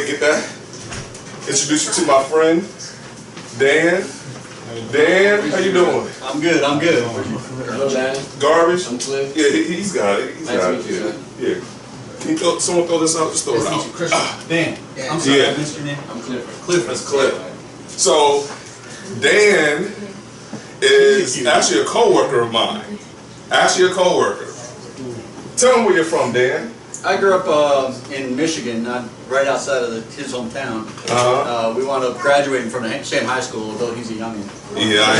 ahead and get that. Introduce you to my friend, Dan. Dan, how you doing? I'm good, I'm good. Hello, Dan. Garbage? I'm Cliff. Yeah, he's got it. He's got it. Yeah. Can you someone throw this out? Just throw it out. Dan. I'm sorry, Yeah. I missed your name. I'm Cliff. Cliff. That's Cliff. So, Dan is actually a co-worker of mine. Actually a co-worker. Tell him where you're from, Dan. I grew up in Michigan, right outside of his hometown. We wound up graduating from the same high school, although he's a youngin'. Yeah, I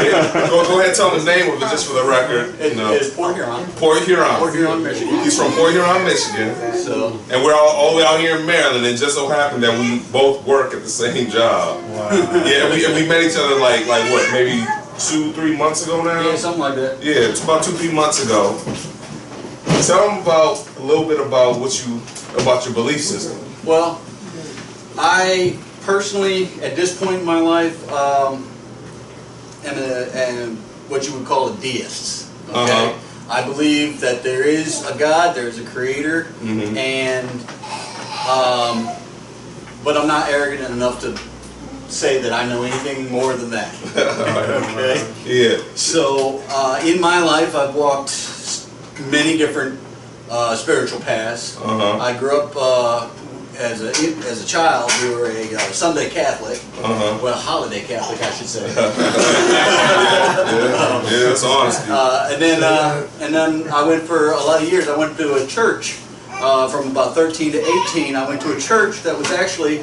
am. Go ahead and tell him the name of it just for the record. It's Port Huron. Port Huron. Port Huron, Michigan. He's from Port Huron, Michigan. So, And we're all the way out here in Maryland, and it just so happened that we both work at the same job. Wow. Yeah, we met each other like what, maybe 2-3 months ago now? yeah, something like that. Yeah, it's about 2-3 months ago. Tell them a little bit about your belief system. Well, I personally, at this point in my life, am what you would call a deist. Okay, I believe that there is a God, there is a Creator, and but I'm not arrogant enough to say that I know anything more than that. Okay. Yeah. So in my life, I've walked many different spiritual paths. I grew up as a child. We were a Sunday Catholic, well, holiday Catholic, I should say. Yeah, that's honesty. And then I went for a lot of years. I went to a church from about 13 to 18. I went to a church that was actually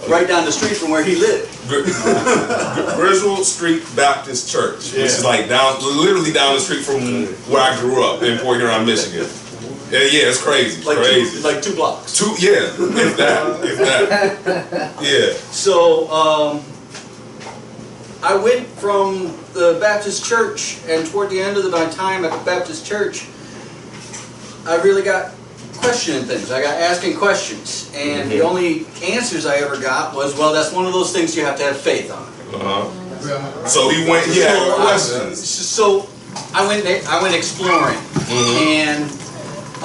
right down the street from where he lived. Griswold Street Baptist Church, which is like literally down the street from where I grew up in Port Huron, Michigan. Yeah, it's crazy. Like crazy. like 2 blocks. Yeah, if that. Yeah. So I went from the Baptist church, and toward the end of my time at the Baptist church, I really got questioning things. I got asking questions, and the only answers I ever got was, well, that's one of those things you have to have faith on. So he went. He had questions. So I went exploring, and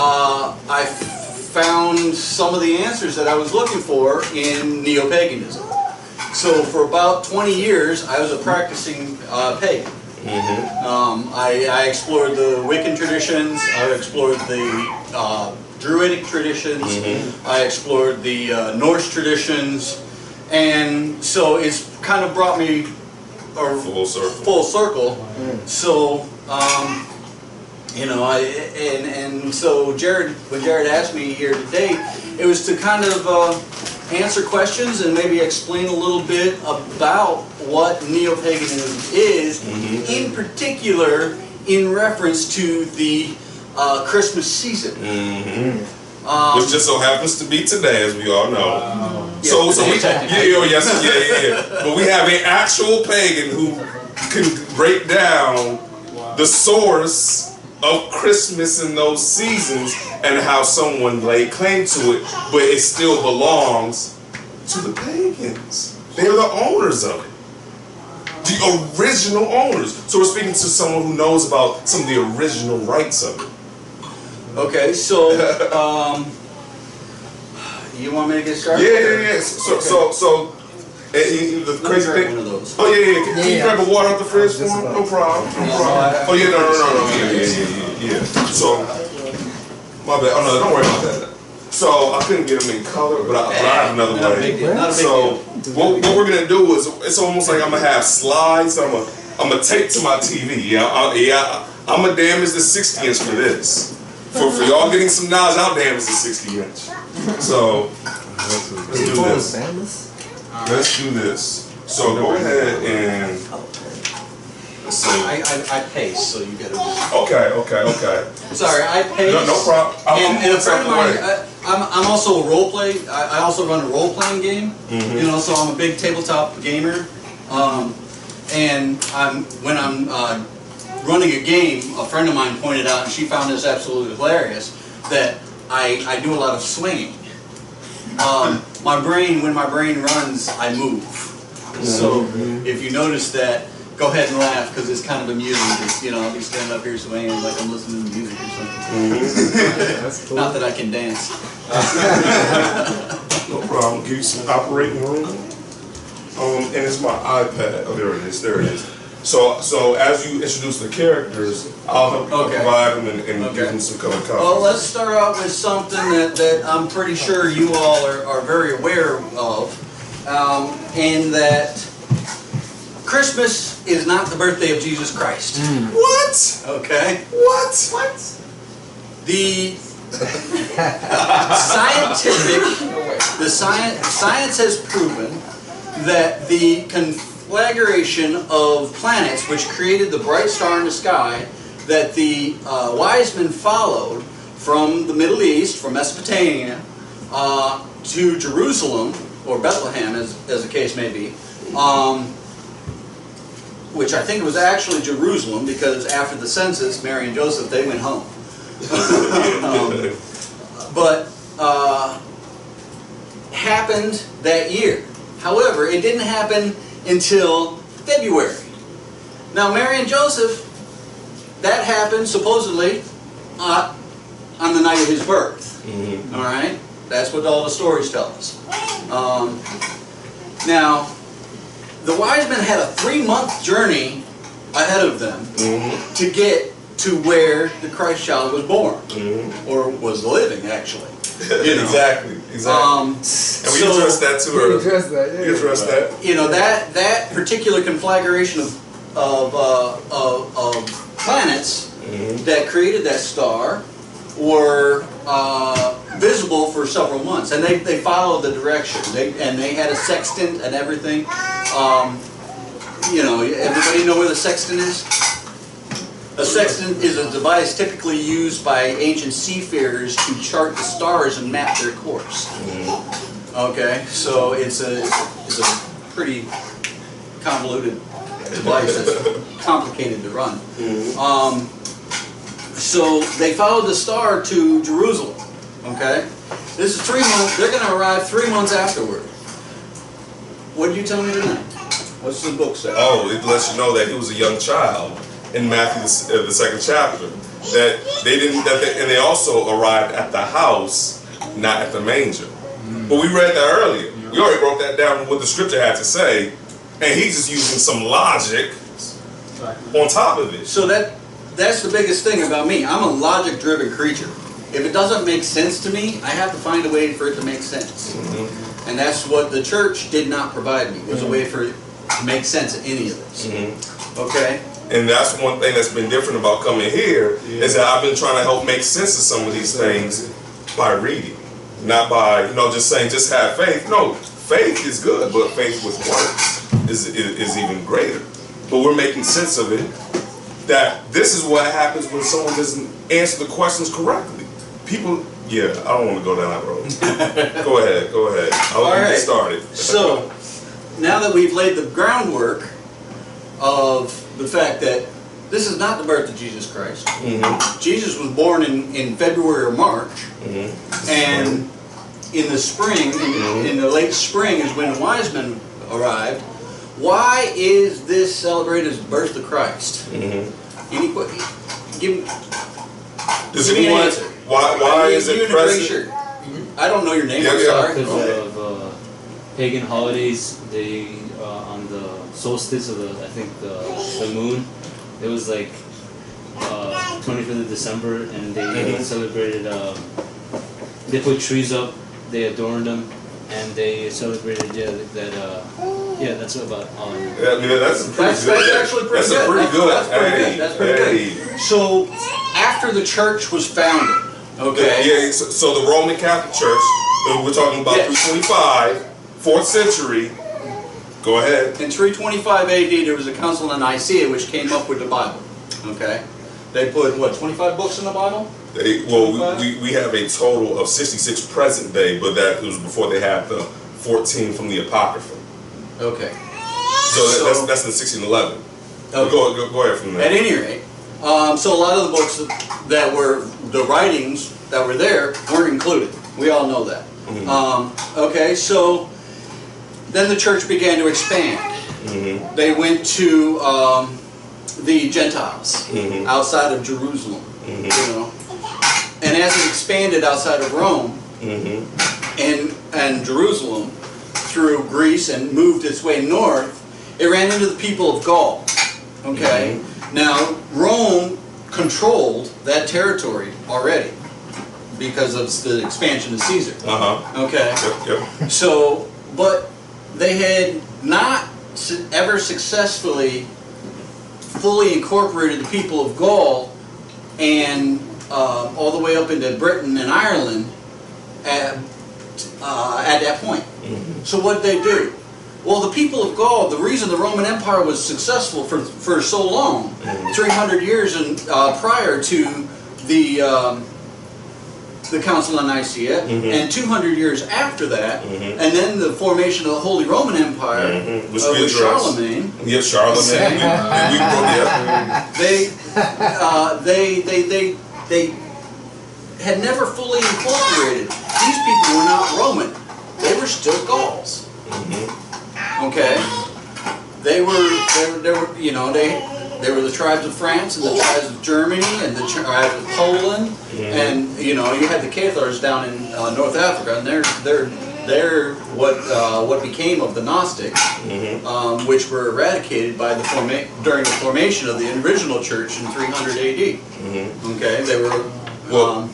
I found some of the answers that I was looking for in neo-paganism. So for about 20 years, I was a practicing pagan. I explored the Wiccan traditions. I explored the Druidic traditions. I explored the Norse traditions, and so it's kind of brought me full circle. So you know, and so when Jared asked me here today, it was to kind of answer questions and maybe explain a little bit about what neo-paganism is, in particular in reference to the Christmas season. Which just so happens to be today, as we all know. So but we have an actual pagan who can break down the source of Christmas in those seasons and how someone laid claim to it, but it still belongs to the pagans. They're the owners of it. The original owners. So we're speaking to someone who knows about some of the original rights of it. Okay, so you want me to get started? Yeah. So the crazy thing. One of those. Oh yeah. Can you grab a water out the fridge for me? No problem. Oh yeah, no. Yeah. So my bad. Oh no, don't worry about that. So I couldn't get them in color, but I have another way. So what we're gonna do is, it's almost like I'm gonna have slides. I'm gonna tape to my TV. I'm gonna damage the 60-inch for this. For y'all getting some knowledge, I'll damage the 60-inch. So let's do this. Let's do this. So go ahead and let's see. I paste, so you gotta just... Okay. Sorry, I paste. No problem. And a friend of mine, I'm also a role play. I also run a role playing game. You know, so I'm a big tabletop gamer. And when I'm running a game, a friend of mine pointed out, and she found this absolutely hilarious, that I do a lot of swinging. When my brain runs, I move. So if you notice that, go ahead and laugh, because it's kind of amusing. You know, I'll be standing up here swinging like I'm listening to music or something. That's cool. Not that I can dance. No problem. give you some operating room. And it's my iPad. Oh, there it is. There it is. So as you introduce the characters, I'll help you provide them and give them some color copies. Well, let's start out with something that I'm pretty sure you all are very aware of, in that Christmas is not the birthday of Jesus Christ. What? Okay. What? What? The science has proven that the conflagration of planets, which created the bright star in the sky, that the wise men followed from the Middle East, from Mesopotamia, to Jerusalem, or Bethlehem, as the case may be, which I think was actually Jerusalem, because after the census, Mary and Joseph, they went home. But happened that year. However, it didn't happen until February. Now, Mary and Joseph, that happened supposedly on the night of his birth. All right? That's what all the stories tell us. Now, the wise men had a 3-month journey ahead of them to get to where the Christ child was born, or was living, actually. You know? Exactly. And we addressed that too earlier. We addressed that. You know, that particular conflagration of planets that created that star were visible for several months, and they followed the direction. They had a sextant and everything. You know, everybody know where the sextant is? A sextant is a device typically used by ancient seafarers to chart the stars and map their course. Okay, so it's a pretty convoluted device that's complicated to run. So they followed the star to Jerusalem. Okay, this is 3 months. They're going to arrive 3 months afterward. What did you tell me tonight? What's the book say? Oh, it lets you know that he was a young child in Matthew the 2nd chapter. And they also arrived at the house, not at the manger. But we read that earlier. We already broke that down what the scripture had to say, and he's just using some logic on top of it. So that's the biggest thing about me. I'm a logic-driven creature. If it doesn't make sense to me, I have to find a way for it to make sense. And that's what the church did not provide me, was a way for it to make sense of any of this. Okay? And that's one thing that's been different about coming here, is that I've been trying to help make sense of some of these things by reading. Not by, just saying, just have faith. No, faith is good, but faith with works is even greater. But we're making sense of it, that this is what happens when someone doesn't answer the questions correctly. People, I don't want to go down that road. Go ahead. I'll get started. So, now that we've laid the groundwork of the fact that this is not the birth of Jesus Christ. Jesus was born in February or March, and in the spring, in the late spring is when the wise men arrived. Why is this celebrated as the birth of Christ? Give me an answer. Why is it present? I don't know your name, I'm sorry. Because of pagan holidays, they on the solstice of the moon, it was like 25th of December, and they celebrated. They put trees up, they adorned them, and they celebrated that's about. That's actually pretty good. That's pretty good. So after the church was founded, okay. So the Roman Catholic Church, we're talking about 325, 4th century. Go ahead. In 325 AD, there was a council in Nicaea which came up with the Bible. Okay, they put 25 books in the Bible. We have a total of 66 present day, but that was before they had the 14 from the Apocrypha. Okay. So that's in 1611. Okay. Go ahead from there. At any rate, so a lot of the books that were the writings that were there weren't included. We all know that. Okay, so then the church began to expand. They went to the Gentiles outside of Jerusalem, And as it expanded outside of Rome, and Jerusalem through Greece and moved its way north, it ran into the people of Gaul. Okay? Now, Rome controlled that territory already because of the expansion of Caesar. Okay? Yep. So, but they had not ever successfully fully incorporated the people of Gaul and all the way up into Britain and Ireland at that point. So what did they do? Well, the people of Gaul, the reason the Roman Empire was successful for so long, 300 years prior to the Council of Nicaea, and 200 years after that, and then the formation of the Holy Roman Empire with Charlemagne. Yes, Charlemagne. They had never fully incorporated. These people were not Roman; they were still Gauls. Okay, they were the tribes of France and the tribes of Germany and the tribes of Poland, and you had the Cathars down in North Africa, and they're what became of the Gnostics, which were eradicated by during the formation of the original church in 300 AD. Okay, they were. And I'm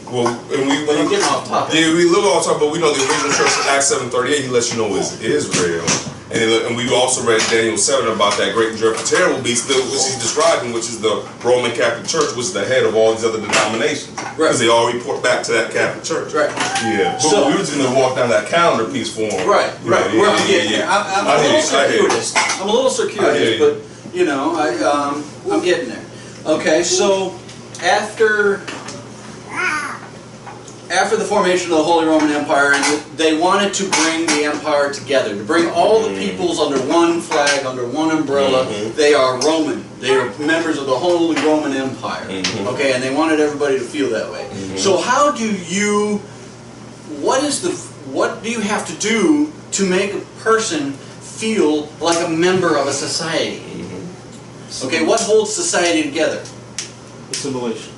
getting off topic. Yeah, we a little off topic, but we know the original church in Acts 7:38. He lets you know is Israel. And we also read Daniel 7 about that great and dreadful terrible beast, which he's describing, which is the Roman Catholic Church, which is the head of all these other denominations. Because they all report back to that Catholic Church. Right. Yeah. But we were just going to walk down that calendar piece for him. Right. Yeah. I'm a little circuitous. I'm a little circuitous, but I'm getting there. Okay, so after the formation of the Holy Roman Empire, and they wanted to bring the empire together, to bring all the peoples under one flag, under one umbrella. They are Roman. They are members of the Holy Roman Empire. Okay, and they wanted everybody to feel that way. So what do you have to do to make a person feel like a member of a society? Okay, what holds society together? Assimilation.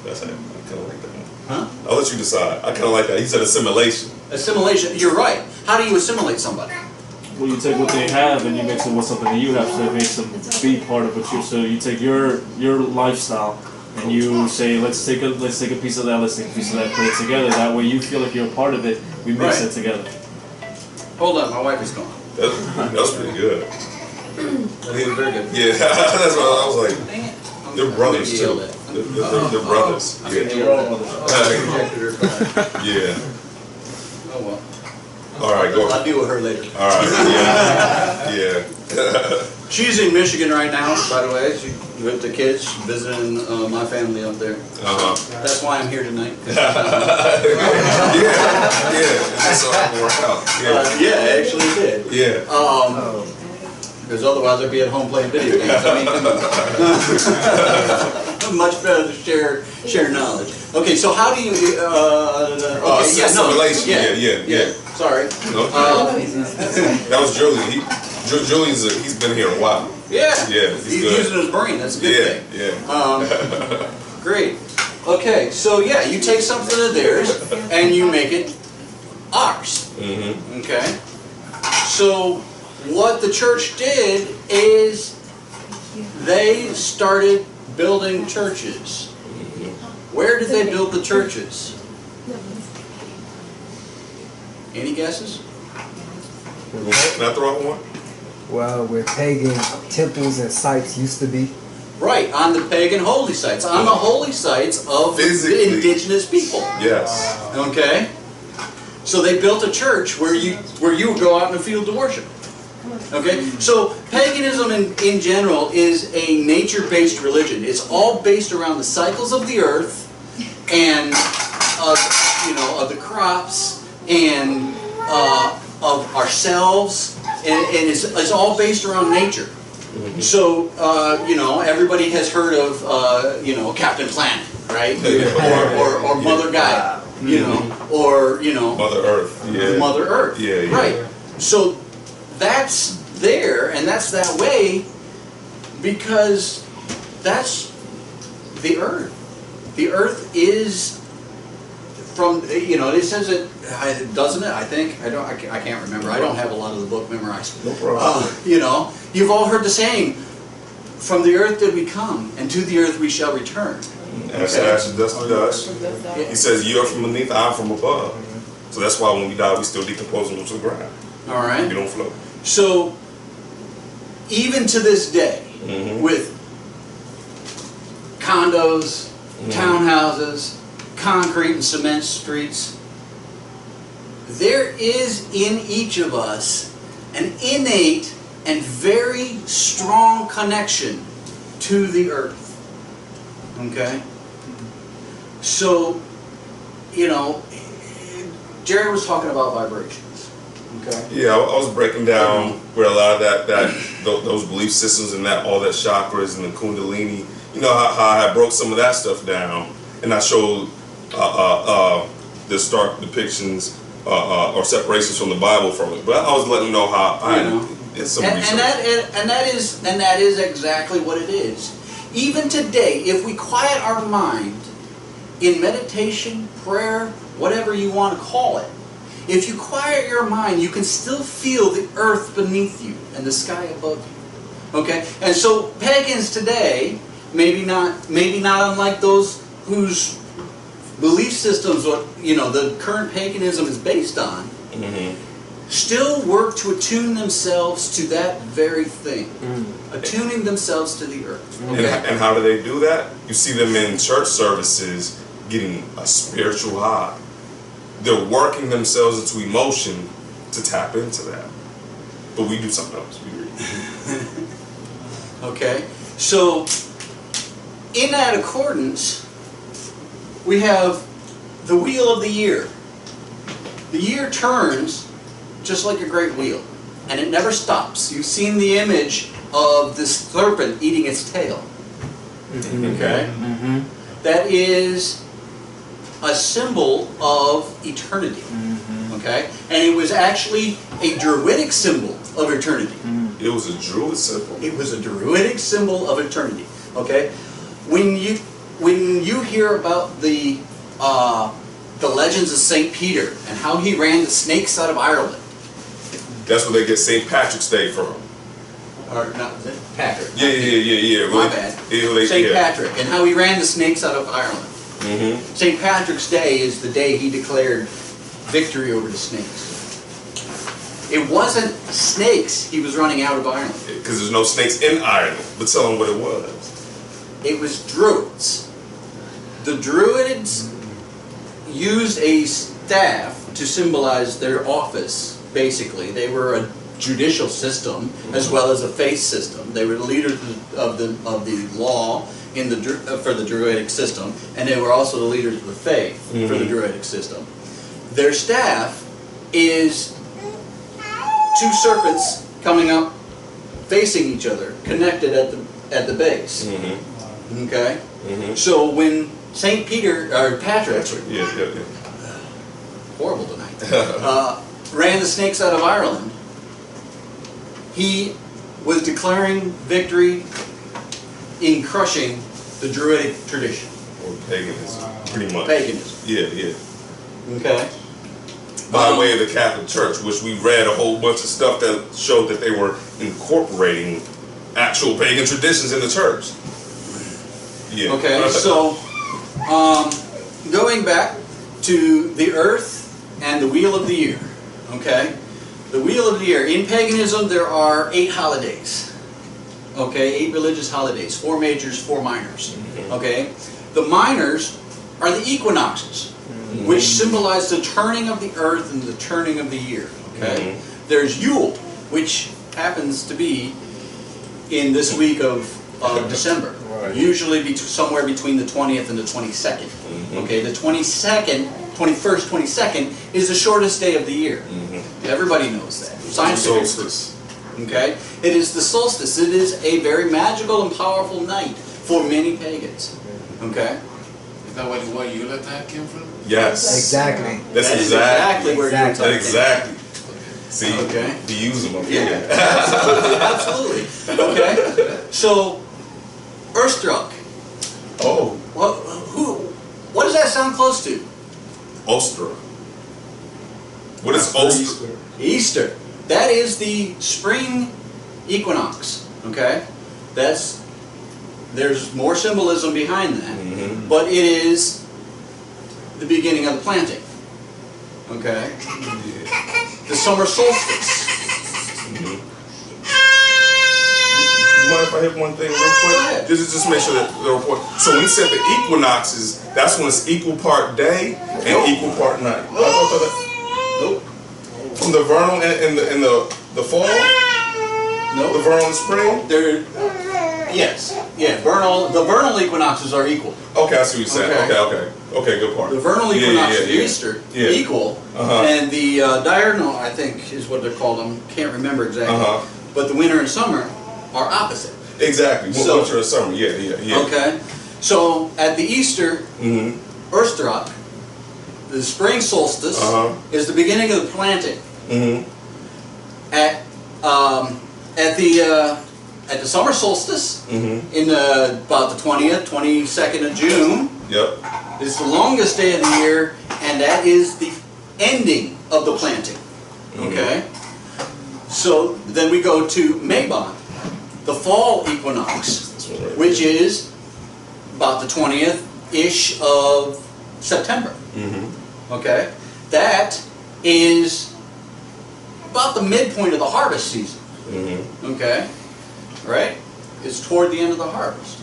That's it. I kind of like that. Huh? I'll let you decide. I kind of like that. He said assimilation. Assimilation. You're right. How do you assimilate somebody? Well, you take what they have and you mix it with something that you have, so it makes them be part of what you. So you take your lifestyle and you say, let's take a piece of that, let's take a piece of that, put it together. That way you feel like you're a part of it. We mix it together. Hold on, my wife is gone. That was pretty good. Very good. Yeah, that's what I was like. They're brothers too. They're brothers. Yeah. Oh well. All right, go. I'll deal with her later. All right. Yeah. She's in Michigan right now, by the way. She's with the kids, visiting my family up there. That's why I'm here tonight. Yeah. That's all that worked out. Yeah, actually it did. Yeah. Because otherwise I'd be at home playing video games. I mean, much better to share knowledge. Okay, so how do you? Assimilation. Yeah. Sorry. That was Julian. Julian's he's been here a while. Yeah. Yeah. He's using his brain. That's a good thing. Yeah. Great. Okay, so you take something of theirs and you make it ours. Okay. So what the church did is they started building churches. Where did they build the churches? Any guesses? Can I throw out one? Well, where pagan temples and sites used to be. Right, on the pagan holy sites. On the holy sites of the indigenous people. Yes. Okay? So they built a church where you would go out in the field to worship. Okay? So paganism in general is a nature-based religion. It's all based around the cycles of the earth and of the crops and of ourselves, and it's all based around nature. So everybody has heard of Captain Planet, right? or Mother Gaia, or Mother Earth. Yeah. Mother Earth. Yeah. Right. So that's there, and that's that way because that's the earth. The earth is from, you know, it says it, doesn't it? I think I can't remember. I don't have a lot of the book memorized. No problem. You know, you've all heard the saying, "From the earth did we come, and to the earth we shall return." Ash to ash, dust to dust. He says, "You are from beneath, I am from above." So that's why when we die, we still decompose and go to the ground. All right. We don't float. So, even to this day, with condos, townhouses, concrete and cement streets, there is in each of us an innate and very strong connection to the earth. Okay? So, you know, Jerry was talking about vibrations. Okay? Yeah, I was breaking down where a lot of those belief systems and all that chakras and the kundalini, you know, how I had broke some of that stuff down, and I showed the stark depictions or separations from the Bible from it. But I was letting them know how I did some research. And that is exactly what it is. Even today, if we quiet our mind in meditation, prayer, whatever you want to call it, if you quiet your mind, you can still feel the earth beneath you and the sky above you. Okay? And so pagans today, maybe not unlike those whose belief systems, or you know, the current paganism is based on, still work to attune themselves to that very thing, attuning themselves to the earth. Okay? And how do they do that? You see them in church services getting a spiritual high. They're working themselves into emotion to tap into that. But we do something else. We read. Okay, so in that accordance, we have the wheel of the year. The year turns just like a great wheel, and it never stops. You've seen the image of this serpent eating its tail. Okay? That is a symbol of eternity. Okay? And it was actually a druidic symbol of eternity. It was a druid symbol. It was a druidic symbol of eternity. Okay? When you hear about the legends of St. Peter and how he ran the snakes out of Ireland. That's where they get St. Patrick's Day from. Or not, Patrick. Yeah. My bad. St. Patrick, and how he ran the snakes out of Ireland. St. Patrick's Day is the day he declared victory over the snakes. It wasn't snakes he was running out of Ireland. Because there's no snakes in Ireland. But tell them what it was. It was druids. The druids used a staff to symbolize their office, basically. They were a judicial system as well as a faith system. They were the leaders of the law for the druidic system, and they were also the leaders of the faith for the druidic system. Their staff is two serpents coming up facing each other, connected at the base. Okay? So when St. Peter, or Patrick, horrible tonight, ran the snakes out of Ireland, he was declaring victory in crushing the Druidic tradition. Or paganism, pretty much. Paganism. Yeah. Okay? By way of the Catholic Church, which we read a whole bunch of stuff that showed that they were incorporating actual pagan traditions in the church. Yeah. Okay, so going back to the earth and the wheel of the year. Okay? The wheel of the year. In paganism, there are 8 holidays. Okay? 8 religious holidays. 4 majors, 4 minors. Okay? The minors are the equinoxes, which symbolize the turning of the earth and the turning of the year. Okay? There's Yule, which happens to be in this week of December. Usually somewhere between the 20th and the 22nd. Okay, the 21st, 22nd is the shortest day of the year. Everybody knows that. Scientific. Solstice. Okay, it is the solstice. It is a very magical and powerful night for many pagans. Okay. Is that where Yuletide came from? Yes. Exactly. That's That is exactly where you're talking. Exactly. See, Okay. we use them. Yeah, absolutely. Okay, so Earthstruck. Oh. What does that sound close to? Ostra? What is Ostra? Easter. That is the spring equinox. Okay, there's more symbolism behind that, but it is the beginning of the planting. Okay, the summer solstice. You mind if I hit one thing real quick? Just make sure that the report. So when you said the equinoxes, that's when it's equal part day and equal part night. Nope. From the vernal and the fall. Nope. The vernal and spring. Yes. Yeah. The vernal equinoxes are equal. Okay, I see what you're saying. Okay, good part. The vernal equinox of Easter equal, and the diurnal, I think, is what they're called. I can't remember exactly. But the winter and summer are opposite. Exactly. Winter and summer. Yeah. Okay. So at the Easter, Ostertag, the spring solstice is the beginning of the planting. At the summer solstice, in about the 20th, 22nd of June, it's the longest day of the year, and that is the ending of the planting. Okay? So then we go to Mabon, the fall equinox, which is about the 20th-ish of September. Okay? That is about the midpoint of the harvest season. Okay? Right? It's toward the end of the harvest.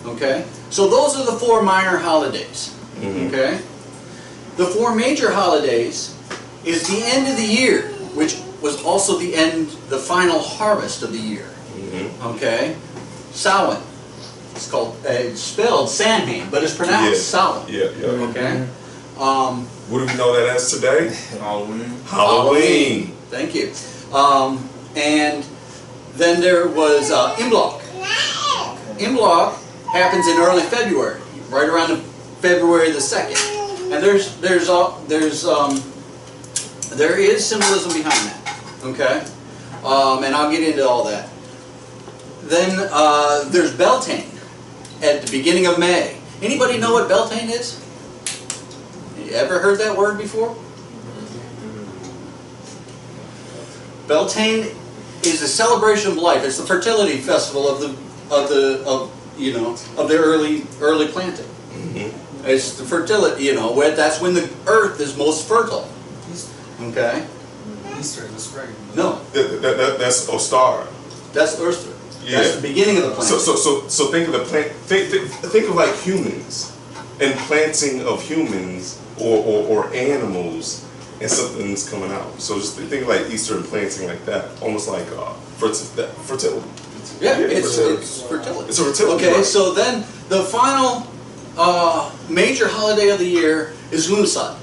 Okay? So those are the 4 minor holidays. Okay? The 4 major holidays is the end of the year, which was also the final harvest of the year. Okay? Samhain. It's spelled Samhain, but it's pronounced Samhain. Okay? What do we know that as today? Halloween. Thank you. And then there was Imbolc. Imbolc happens in early February, right around February the 2nd. And there is symbolism behind that. Okay? And I'll get into all that. Then there's Beltane at the beginning of May. Anybody know what Beltane is? You ever heard that word before? Beltane is a celebration of life. It's the fertility festival of the early planting. It's the fertility, that's when the earth is most fertile. Okay. Easter in the spring. No. That's Ostara. That's Easter. That's the beginning of the planting. So think of the plant. Think of like humans and planting of humans or animals. And something's coming out. So just think of like Easter and planting like that, almost like fertility. Yeah, it's fertility. It's a fertility. Okay, so then the final major holiday of the year is Lughnasadh.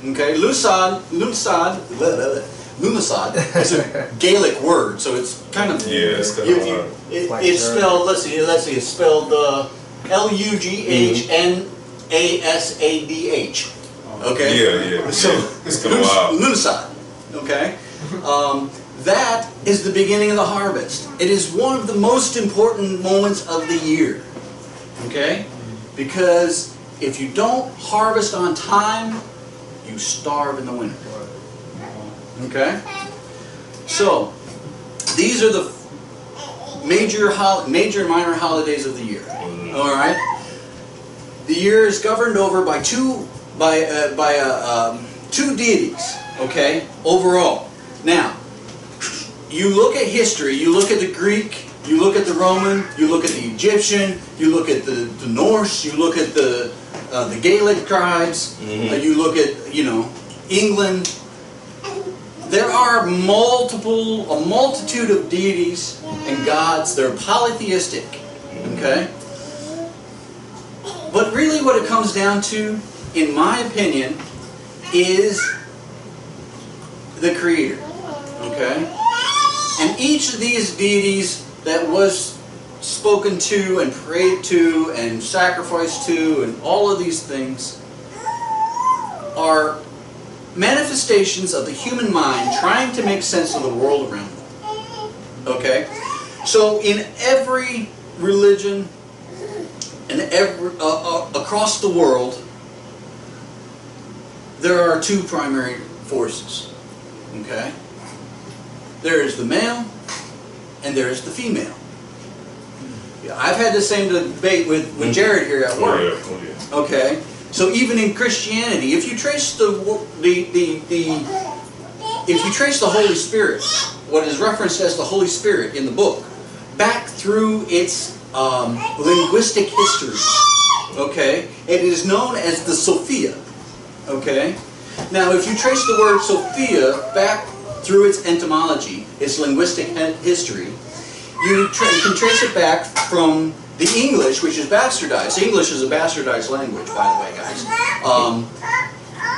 Okay, Lughnasadh is a Gaelic word, so it's kind of it's kind of hard. It's spelled. Let's see. It's spelled Lughnasadh. Okay. So it's kind of wild. Lughnasadh. Okay. That is the beginning of the harvest. It is one of the most important moments of the year. Okay? Because if you don't harvest on time, you starve in the winter. Okay? So, these are the major and minor holidays of the year. All right? The year is governed over by two deities, okay, overall. Now, you look at history, you look at the Greek, you look at the Roman, you look at the Egyptian, you look at the Norse, you look at the Gaelic tribes, you look at, England. There are a multitude of deities and gods. They're polytheistic, okay? But really what it comes down to, in my opinion, is the Creator, okay? And each of these deities that was spoken to and prayed to and sacrificed to and all of these things are manifestations of the human mind trying to make sense of the world around them, okay? So in every religion and across the world, there are two primary forces. Okay? There is the male and there is the female. Yeah, I've had the same debate with Jared here at work. Oh, yeah. Okay? So even in Christianity, if you trace if you trace the Holy Spirit, what is referenced as the Holy Spirit in the book, back through its linguistic history, okay, it is known as the Sophia, okay? Now, if you trace the word Sophia back through its etymology, its linguistic history, you can trace it back from the English, which is bastardized. English is a bastardized language, by the way, guys.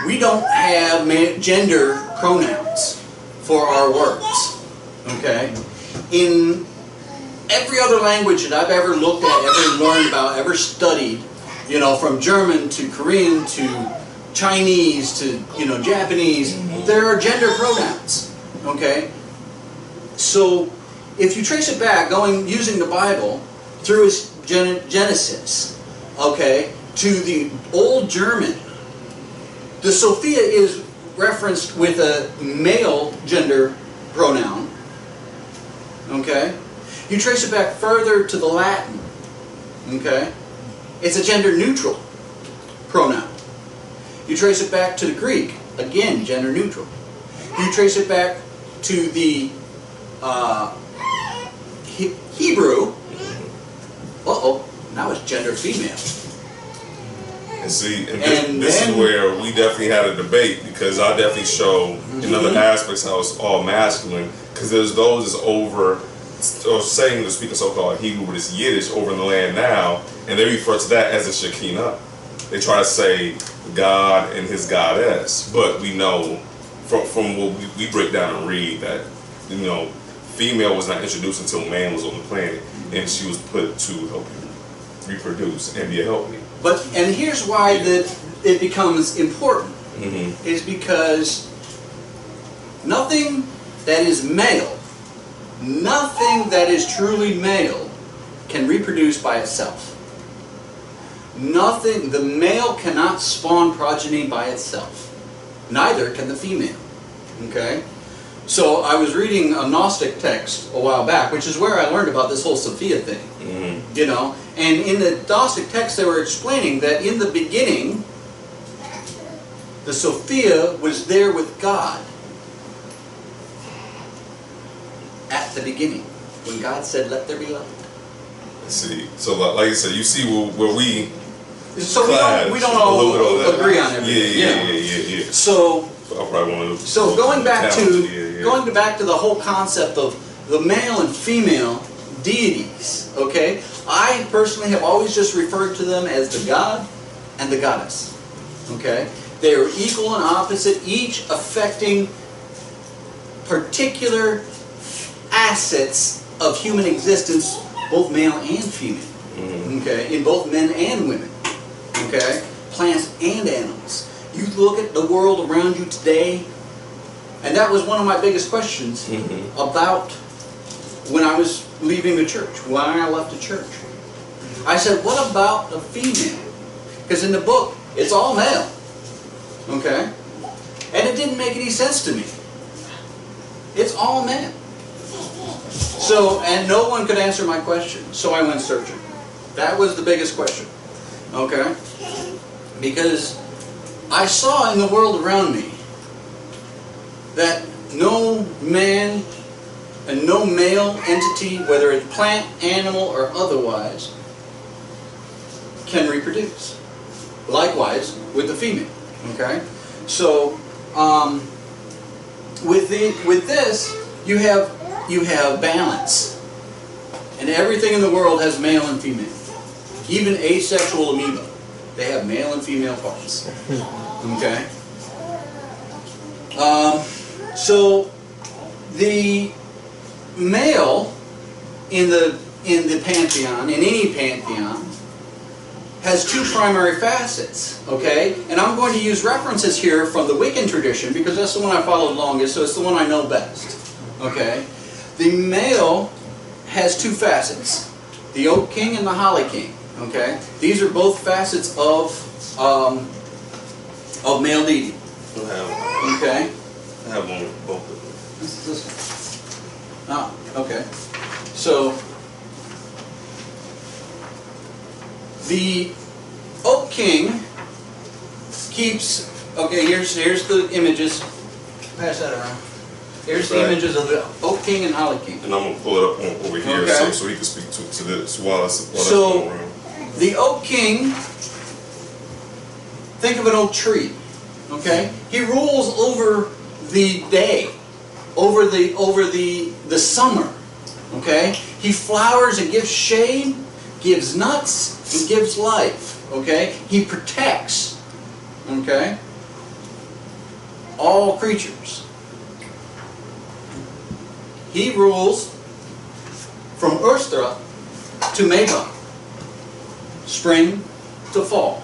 We don't have gender pronouns for our words, okay? In every other language that I've ever looked at, ever learned about, ever studied, you know, from German to Korean to Chinese to, you know, Japanese, there are gender pronouns, okay? So if you trace it back, using the Bible through its Genesis, okay, to the old German, the Sophia is referenced with a male gender pronoun, okay? You trace it back further to the Latin, okay? It's a gender neutral pronoun. You trace it back to the Greek, again, gender neutral. You trace it back to the Hebrew, now it's gender female. And see, this is where we definitely had a debate, because I definitely show in other aspects how it's all masculine, because there's those that's over, or saying to speak of so-called Hebrew, but it's Yiddish over in the land now, and they refer to that as a Shekinah. They try to say God and his goddess, but we know from what we break down and read that, you know, female was not introduced until man was on the planet, and she was put to help you reproduce and be a helpmate. And here's why it becomes important, is because nothing that is male, nothing that is truly male can reproduce by itself. Nothing, the male cannot spawn progeny by itself. Neither can the female. Okay? So I was reading a Gnostic text a while back, which is where I learned about this whole Sophia thing. You know, and in the Gnostic text they were explaining that in the beginning, the Sophia was there with God. At the beginning, when God said, "Let there be light." See, so like you said, you see where we. So we don't all agree on everything. Yeah. So I probably want to. So going back to the whole concept of the male and female deities, okay? I personally have always just referred to them as the god and the goddess, okay? They are equal and opposite, each affecting particular assets of human existence, both male and female, okay? In both men and women, okay? Plants and animals. You look at the world around you today, and that was one of my biggest questions about when I was leaving the church, when I left the church. I said, what about the female? Because in the book, it's all male, okay? And it didn't make any sense to me. It's all male. So, and no one could answer my question, so I went searching. That was the biggest question, okay? Because I saw in the world around me that no man and no male entity, whether it's plant, animal, or otherwise, can reproduce. Likewise with the female. Okay? So with this you have balance. And everything in the world has male and female. Even asexual amoeba. They have male and female parts. Okay? So the male in the pantheon, in any pantheon, has two primary facets, okay? And I'm going to use references here from the Wiccan tradition because that's the one I followed longest, so it's the one I know best, okay? The male has two facets, the Oak King and the Holly King, okay? These are both facets of male deity, Okay. I have one with both of them. This is this one. Ah, okay. So the Oak King keeps. Okay, here's the images. Pass that around. Here's the images of the Oak King and Holly King. And I'm gonna pull it up over here Okay. so he can speak to this while that's So going around. the Oak King. Think of an oak tree. Okay, he rules over the day, over the summer. Okay, he flowers and gives shade, gives nuts, and gives life. Okay, he protects. Okay, all creatures. He rules from Ustra to Mega, spring to fall.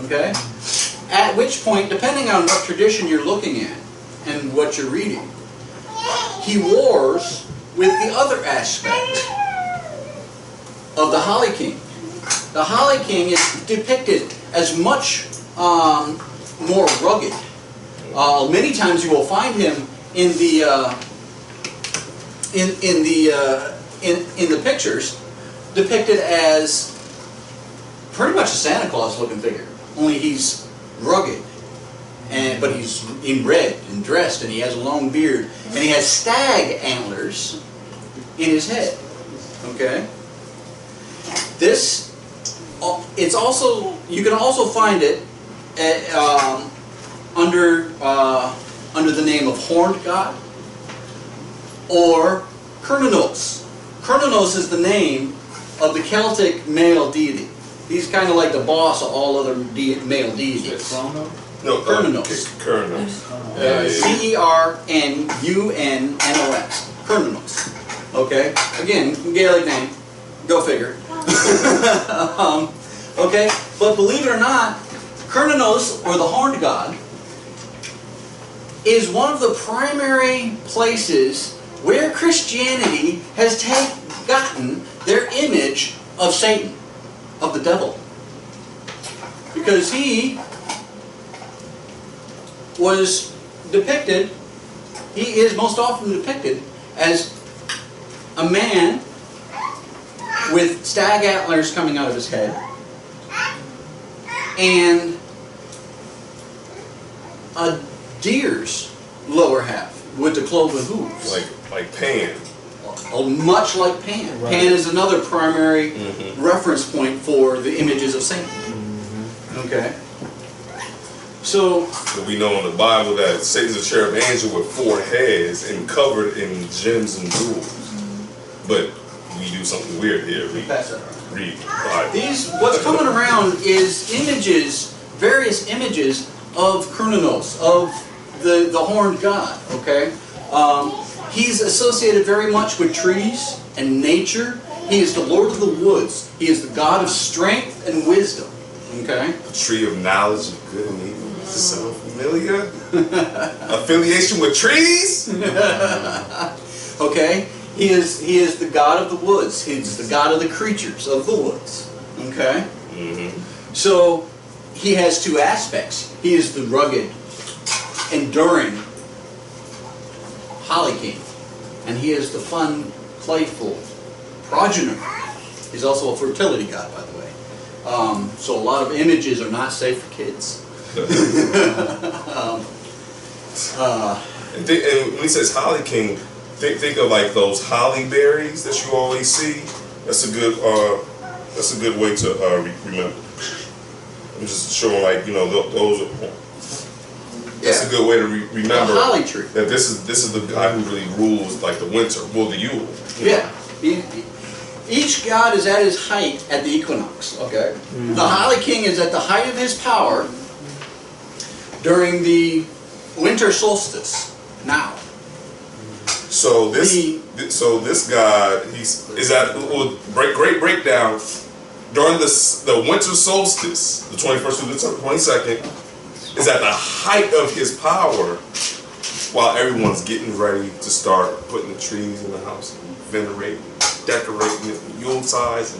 Okay, at which point, depending on what tradition you're looking at and what you're reading, he wars with the other aspect of the Holly King. The Holly King is depicted as much more rugged. Many times you will find him in the in the pictures depicted as pretty much a Santa Claus looking figure. Only he's rugged, but he's in red and dressed, and he has a long beard, and he has stag antlers in his head. Okay. This, it's also, you can also find it at, under the name of horned god or Kernunos. Kernunos is the name of the Celtic male deity. He's kind of like the boss of all other male deities. No, Kernunos. Kernunos. Cernunnos. Kernunos. Okay. Again, Gaelic name. Go figure. Okay. But believe it or not, Kernunos, or the horned god, is one of the primary places where Christianity has gotten their image of Satan, of the devil. Because he was depicted, he is most often depicted as a man with stag antlers coming out of his head and a deer's lower half with the cloven hooves. Like Pan. Oh, much like Pan. Right. Pan is another primary reference point for the images of Satan. Okay. So We know in the Bible that Satan's a cherub angel with 4 heads and covered in gems and jewels. But we do something weird here. We pass that around. read the Bible. What's coming around is images, various images of Kernunos, of the horned god. Okay. He's associated very much with trees and nature. He is the Lord of the woods. He is the God of strength and wisdom. Okay? The tree of knowledge of good and evil. Does this sound familiar? Affiliation with trees? Okay? He is the God of the woods. He's the God of the creatures of the woods. Okay? So he has 2 aspects. He is the rugged, enduring Holly King. And he is the fun, playful progenitor. He's also a fertility god, by the way. So a lot of images are not safe for kids. And when he says Holly King, think of like those holly berries that you always see. That's a good way to remember. I'm just showing those are. That's a good way to remember the holly tree. That this is the guy who really rules like the winter, the Yule. Yeah. Each god is at his height at the equinox. Okay. The Holly King is at the height of his power during the winter solstice. Now. So this god is at great breakdown during the winter solstice, the 21st through the 22nd. Is at the height of his power while everyone's getting ready to start putting the trees in the house and venerating, decorating it, Yule size.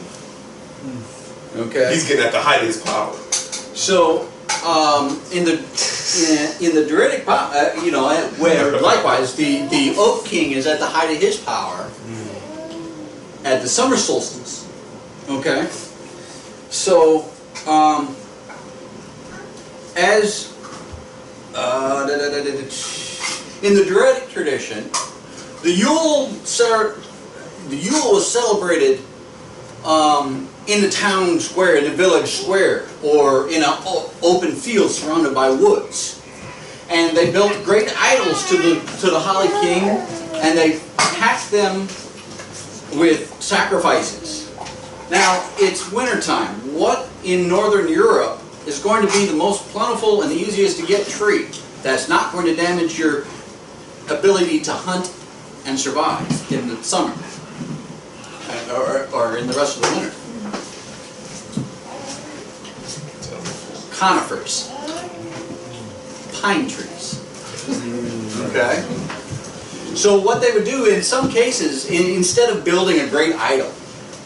Okay. He's getting at the height of his power. So in the Druidic, where likewise the Oak King is at the height of his power at the summer solstice. Okay, so in the Druidic tradition, the Yule was celebrated in the town square, in the village square, or in an open field surrounded by woods. And they built great idols to the Holly King, and they packed them with sacrifices. Now, it's wintertime. What in Northern Europe is going to be the most plentiful and easiest to get tree that's not going to damage your ability to hunt and survive in the summer or in the rest of the winter? Conifers, pine trees. Okay? So what they would do in some cases, instead of building a great idol,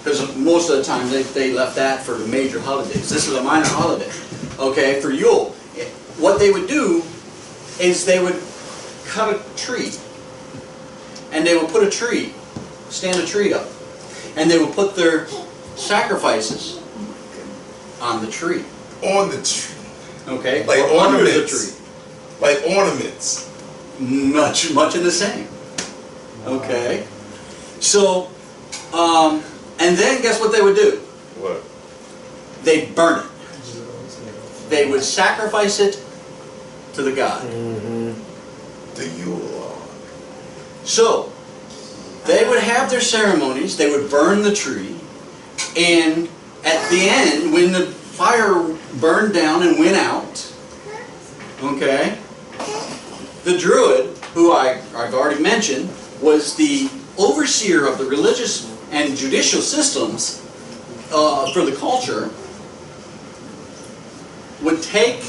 because most of the time they left that for the major holidays. This is a minor holiday, okay, for Yule. What they would do is they would cut a tree, and they would put stand a tree up, and they would put their sacrifices on the tree. On the tree. Okay? Like or under the ornaments. tree. Like ornaments. Much in the same. Okay? So, and then guess what they would do? What? They'd burn it. They would sacrifice it to the god. The Yule log. So, they would have their ceremonies, they would burn the tree, and at the end, when the fire burned down and went out, okay, the Druid, who I've already mentioned, was the overseer of the religious and judicial systems for the culture, would take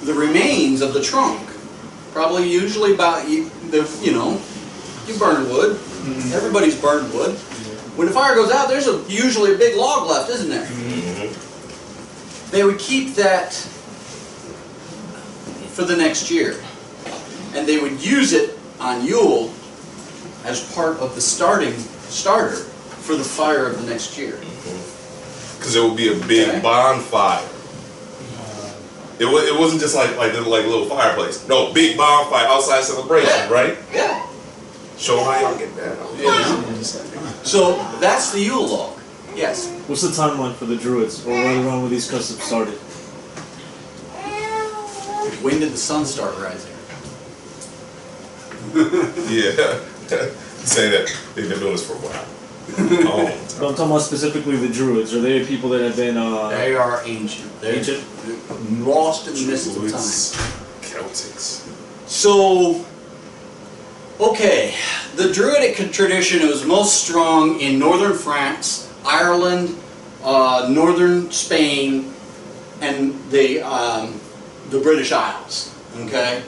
the remains of the trunk, probably usually about, you burn wood, everybody's burned wood. When the fire goes out, there's usually a big log left, isn't there? They would keep that for the next year. And they would use it on Yule as part of the starter for the fire of the next year. Because it would be a big bonfire. It wasn't just like a little fireplace. No, big bonfire, outside celebration, right? Yeah. Show them how y'all get down. So that's the Yule log. Yes. What's the timeline for the Druids, or right around where these customs started? When did the sun start rising? Yeah. Say that they've been doing this for a while. But I'm talking about specifically the Druids. Are they people that have been They are ancient. They're ancient? Lost in the mist of time. Celtics. So, okay, the Druidic tradition was most strong in northern France, Ireland, northern Spain, and the British Isles. Okay,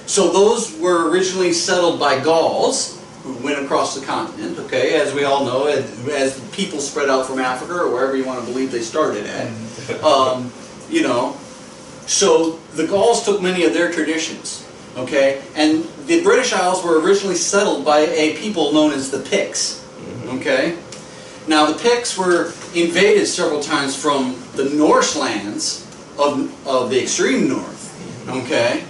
so those were originally settled by Gauls, who went across the continent. Okay, as we all know, as people spread out from Africa or wherever you want to believe they started at, So the Gauls took many of their traditions. Okay, and the British Isles were originally settled by a people known as the Picts. Okay, now the Picts were invaded several times from the Norse lands of the extreme north. Okay,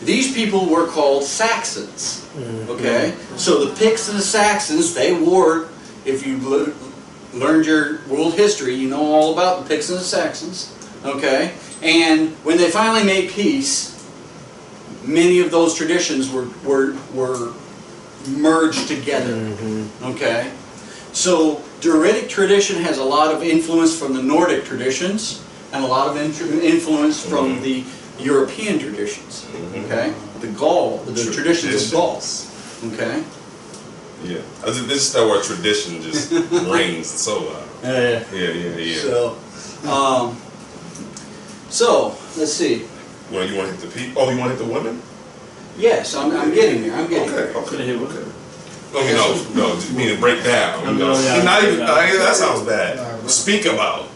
these people were called Saxons. Okay, so the Picts and the Saxons, they warred. If you learned your world history, you know all about the Picts and the Saxons. Okay, and when they finally made peace, many of those traditions were merged together. Okay, so Druidic tradition has a lot of influence from the Nordic traditions and a lot of influence from the European traditions. Okay, the traditions of Gaul. Okay. Yeah, this is where tradition just reigns so loud. Yeah. So let's see. Well, you want to hit the people? Oh, you want to hit the women? Yes, I'm getting there. I'm getting there. Okay. No, just mean to break down. Not even. That sounds bad. Speak about.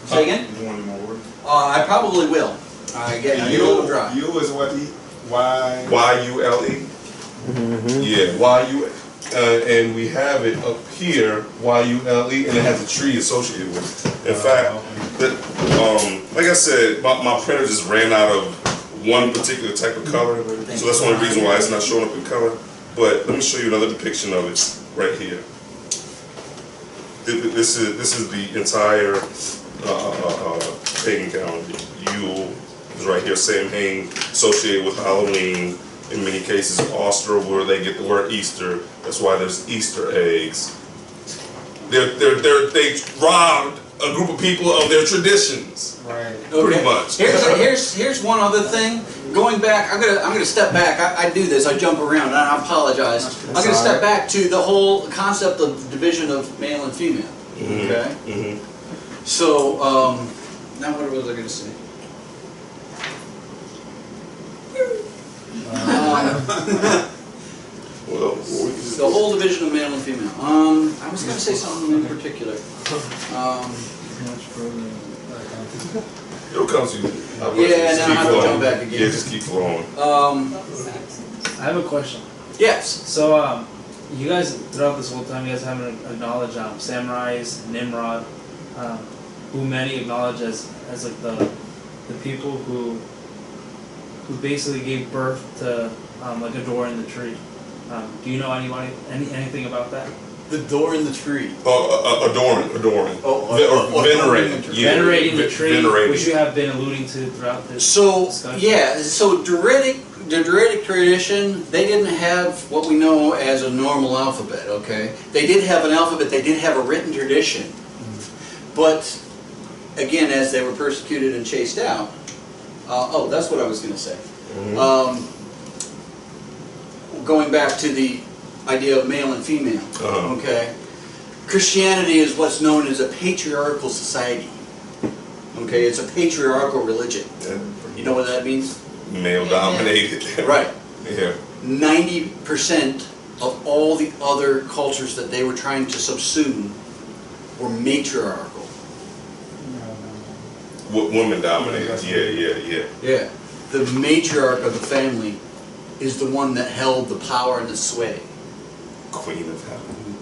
Say again? You want any more work? I probably will. I get a little dry. U is what? Y. Y-U-L-E. Yeah, Y-U. And we have it up here, Y-U-L-E, and it has a tree associated with it. In fact, like I said, my printer just ran out of one particular type of color, so that's one of the reasons why it's not showing up in color. But let me show you another depiction of it right here. This is the entire pagan calendar. Yule is right here, Samhain, associated with Halloween. In many cases, Austria, where they get the word Easter. That's why there's Easter eggs. They robbed a group of people of their traditions. Right. Pretty much. Here's one other thing. Going back, I'm gonna step back. I do this. I jump around, and I apologize. I'm gonna step back to the whole concept of division of male and female. Okay. So now what was I gonna say? Well, the whole division of male and female. I was going to say something in particular. it'll come to you. Yeah, now I have to jump back again. Yeah, just keep flowing. I have a question. Yes. So, you guys, throughout this whole time, you guys haven't acknowledged samurais, Nimrod, who many acknowledge as like the people who basically gave birth to like a door in the tree. Do you know anything about that? The door in the tree. Adoring. Venerating. Yeah. Venerating the tree, Venerating. which you have been alluding to throughout this discussion. Yeah, so the Druidic tradition, they didn't have what we know as a normal alphabet, okay? They did have an alphabet, they did have a written tradition. But, again, as they were persecuted and chased out, that's what I was going to say. Going back to the idea of male and female, okay? Christianity is what's known as a patriarchal society. Okay, it's a patriarchal religion. You know what that means? Male dominated. Right. Yeah. 90% of all the other cultures that they were trying to subsume were matriarchal. Women dominated. Yeah. Yeah. The matriarch of the family is the one that held the power and the sway. Queen of heaven,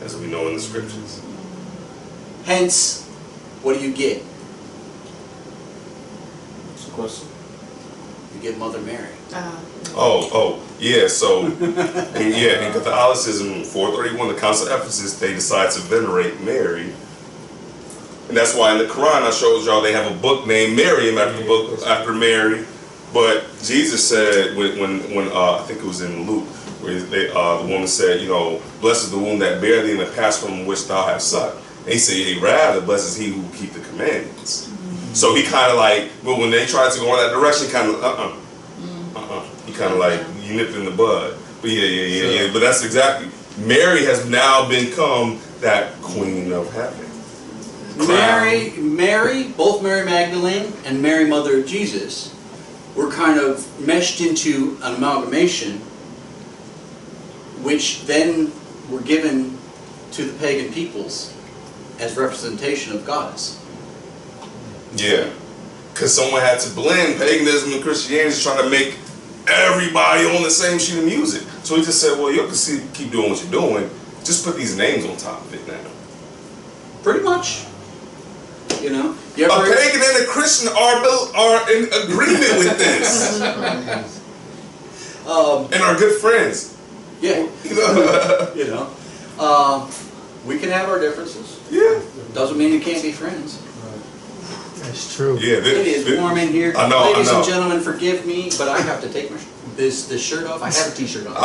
as we know in the scriptures. Hence, what do you get? What's the question? You get Mother Mary. Yeah. So, in Catholicism, 431, the Council of Ephesus, they decide to venerate Mary, and that's why in the Quran I showed y'all they have a book named Miriam after Mary. But Jesus said when I think it was in Luke, where the woman said, blessed is the womb that bare thee and the past from which thou hast sucked. And he said, he rather blessed is he who keep the commandments. So he kind of like, but when they tried to go in that direction, kind of, he kind of like, you nipped in the bud. But yeah. But that's exactly, Mary has now become that Queen of Heaven. Mary, both Mary Magdalene and Mary Mother of Jesus, were kind of meshed into an amalgamation, which then were given to the pagan peoples as representation of goddess. Yeah, because someone had to blend paganism and Christianity, trying to make everybody on the same sheet of music. So he just said, well, you can keep doing what you're doing, just put these names on top of it now. Pretty much. A pagan and a Christian are in agreement with this. And are good friends. Yeah. We can have our differences. Yeah. Doesn't mean you can't be friends. That's true. Yeah, It is warm in here. I know. Ladies and gentlemen, forgive me, but I have to take this shirt off. I have a t-shirt on.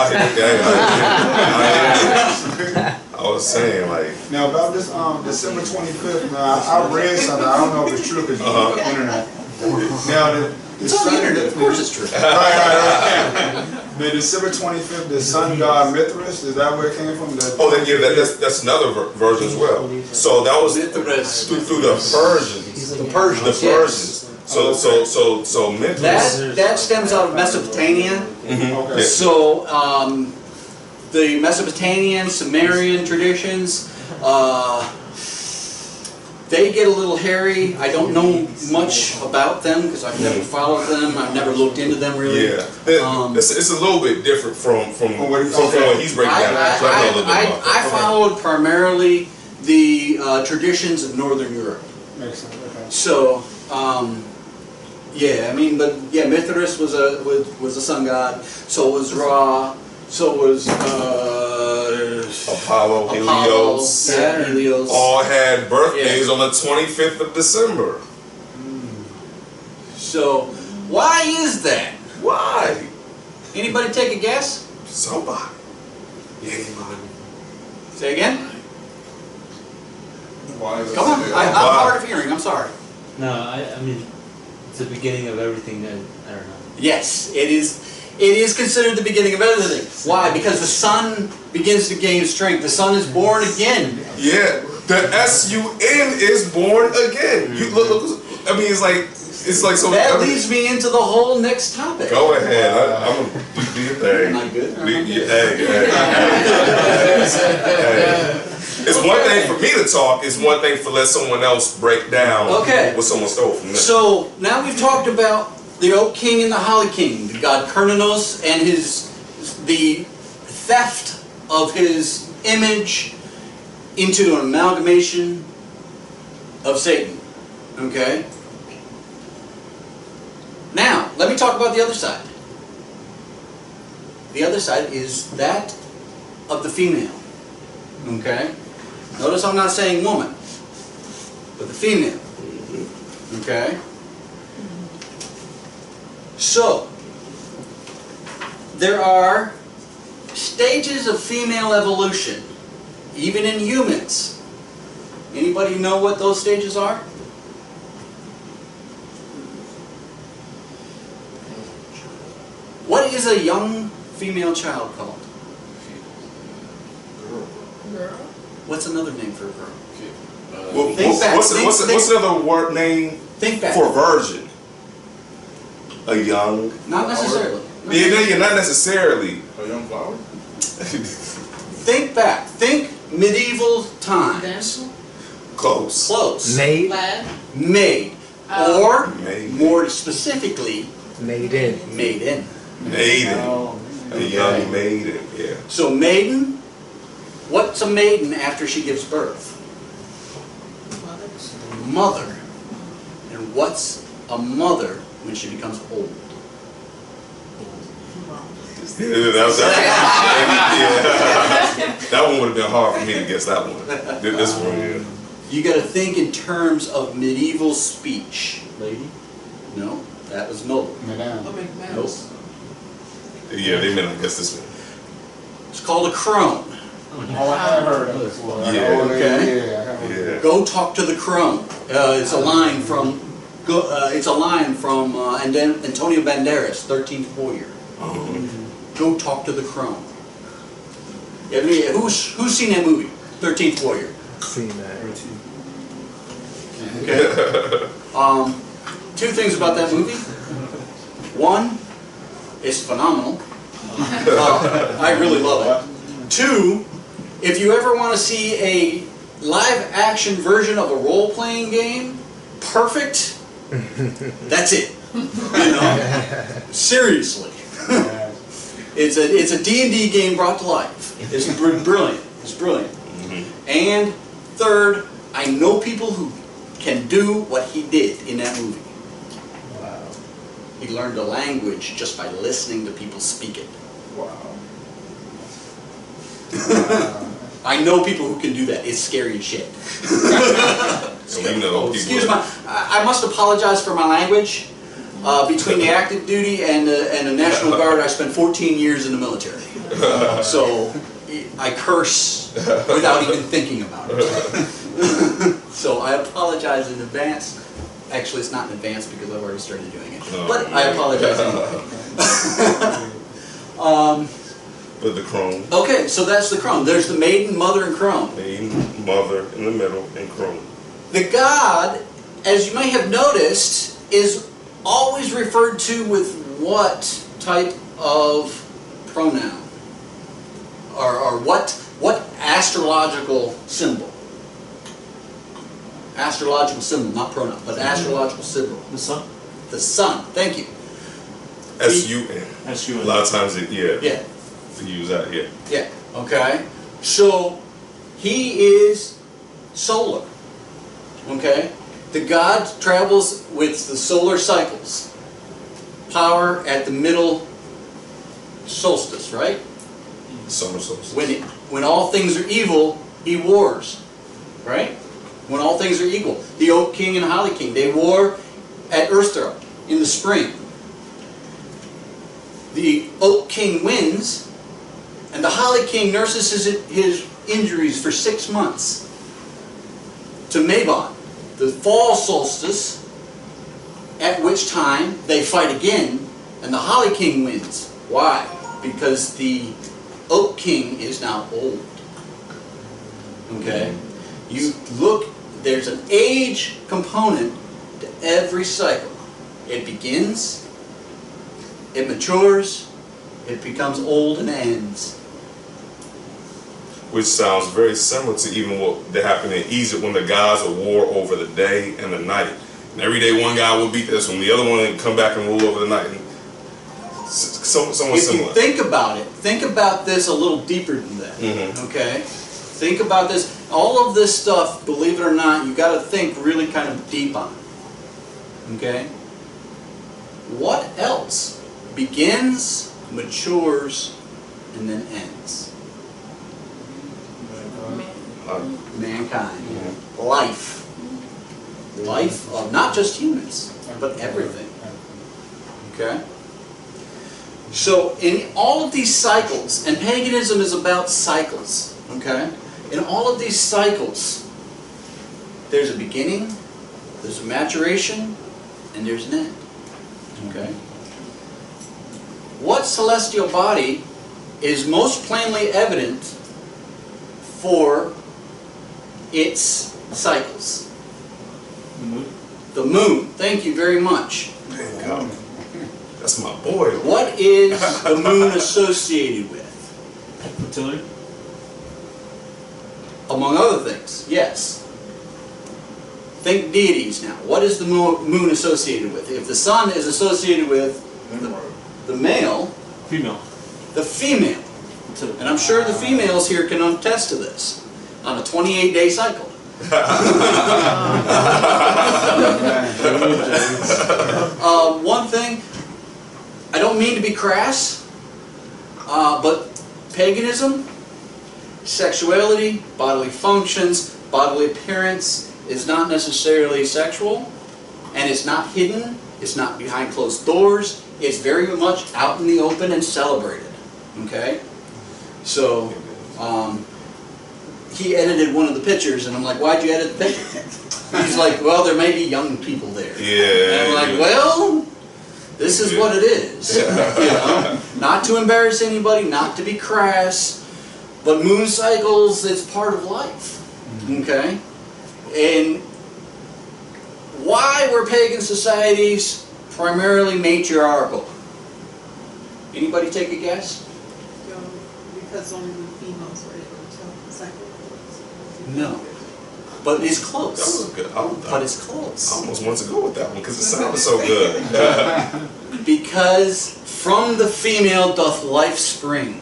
I was saying, like... Now, about this December 25th, now, I read something. I don't know if it's true because you on the internet. Now, it's on the internet. Of course it's true. Right. The December 25th, the sun god Mithras, is that where it came from? That's another version as well. So that was through the Persians. The Persians. Yes. So Mithras. That stems out of Mesopotamia. Okay. So the Mesopotamian, Sumerian traditions, They get a little hairy. I don't know much about them because I've never followed them. I've never looked into them really. Yeah, it's a little bit different from what he's breaking down. I followed primarily the traditions of Northern Europe. Makes sense. Okay. So, yeah, I mean, but yeah, Mithras was a sun god. So was Ra. So was Apollo, Helios. Yeah, Helios. All had birthdays on the 25th of December. So, why is that? Why? Anybody take a guess? Somebody. Anybody. Say again? Why is Come on, I'm hard of hearing, I'm sorry. No, I mean, it's the beginning of everything that, I don't know. Yes, it is. It is considered the beginning of everything. Why? Because the sun begins to gain strength. The sun is born again. Yeah, the S-U-N is born again. You look. I mean, it's like so. That leads me into the whole next topic. Go ahead. I'm gonna do your thing. Am I good? Hey. It's one thing for me to talk. It's one thing for let someone else break down what someone stole from them. So now we've talked about the Oak King and the Holly King, the god Cernunnos, and the theft of his image into an amalgamation of Satan. Okay? Now, let me talk about the other side. The other side is that of the female. Okay? Notice I'm not saying woman, but the female. Okay? So, there are stages of female evolution, even in humans. Anybody know what those stages are? What is a young female child called? Girl. What's another name for a girl? What's another word name Think back. for virgin? A young. Not necessarily. Yeah, not necessarily. A young flower? Think back. Think medieval times. Damsel? Close. Close. Maid. Lad? Maid. Or, Maid. more specifically, Maiden. maiden. Maiden. A young maiden. Yeah. So maiden, what's a maiden after she gives birth? Mother. And what's a mother when she becomes old? That one would have been hard for me to guess that one. This one, yeah. You got to think in terms of medieval speech. Lady? No, that was noble. Nope. Yeah, they meant I guess this one. It's called a crone. Oh, I have heard of this one. Yeah. Okay. Yeah. Go talk to the crone. It's a line from Antonio Banderas, 13th Warrior. Go talk to the crone. Yeah, who's seen that movie, 13th Warrior? Seen that. Okay. Two things about that movie. One, it's phenomenal. I really love it. Two, if you ever want to see a live-action version of a role-playing game, perfect. That's it. You know, seriously. It's a D&D game brought to life. It's brilliant. It's brilliant. And third, I know people who can do what he did in that movie. Wow. He learned a language just by listening to people speak it. Wow. I know people who can do that. It's scary as shit. Excuse my. I must apologize for my language. Between the active duty and the National Guard, I spent 14 years in the military. So I curse without even thinking about it. So I apologize in advance. Actually, it's not in advance because I've already started doing it. But I apologize anyway. But the crone. Okay, so that's the crone. There's the maiden, mother, and crone. Maiden, mother in the middle, and crone. The god, as you may have noticed, is always referred to with what type of pronoun? Or what astrological symbol? Astrological symbol, not pronoun, but astrological symbol. The sun? The sun. Thank you. S-U-N. S-U-N. A lot of times, Yeah. to use that, yeah. Yeah. Okay. So he is solar. Okay. The god travels with the solar cycles. Power at the middle solstice, right? Summer solstice. When all things are evil, he wars, right? When all things are equal. The Oak King and Holly King, they war at Earthstar in the spring. The Oak King wins, and the Holly King nurses his injuries for 6 months to Mabon, the fall solstice, at which time they fight again, and the Holly King wins. Why? Because the Oak King is now old. Okay? You look, there's an age component to every cycle. It begins, it matures, it becomes old and ends. Which sounds very similar to even what that happened in Egypt when the gods would war over the day and the night. And every day one guy would beat this one, the other one would come back and rule over the night. And somewhat If similar. you think about it, think about this a little deeper than that. Okay? Think about this. All of this stuff, believe it or not, you got to think really kind of deep on it. Okay? What else begins, matures, and then ends? Mankind. Life. Life of not just humans, but everything. Okay? So in all of these cycles, and paganism is about cycles, okay? In all of these cycles, there's a beginning, there's a maturation, and there's an end. Okay? What celestial body is most plainly evident for its cycles? The moon? The moon. Thank you very much. Thank God. That's my boy. What is the moon associated with? Fertility? Among other things, yes. Think deities now. What is the moon associated with? If the sun is associated with the male, Female. the female. Fertility. And I'm sure the females here can attest to this on a 28-day cycle. One thing, I don't mean to be crass, but paganism, sexuality, bodily functions, bodily appearance is not necessarily sexual, and it's not hidden, it's not behind closed doors, it's very much out in the open and celebrated. Okay? So, he edited one of the pictures, and I'm like, why'd you edit the picture? He's like, well, there may be young people there. Yeah. And I'm like, well, this is what it is. You know? Not to embarrass anybody, not to be crass, but moon cycles, it's part of life. Okay? And why were pagan societies primarily matriarchal? Anybody take a guess? Because only the females were able to cycle. No. But it's close. That was good. But it's close. I almost wanted to go with that one because it sounded so good. Because from the female doth life spring.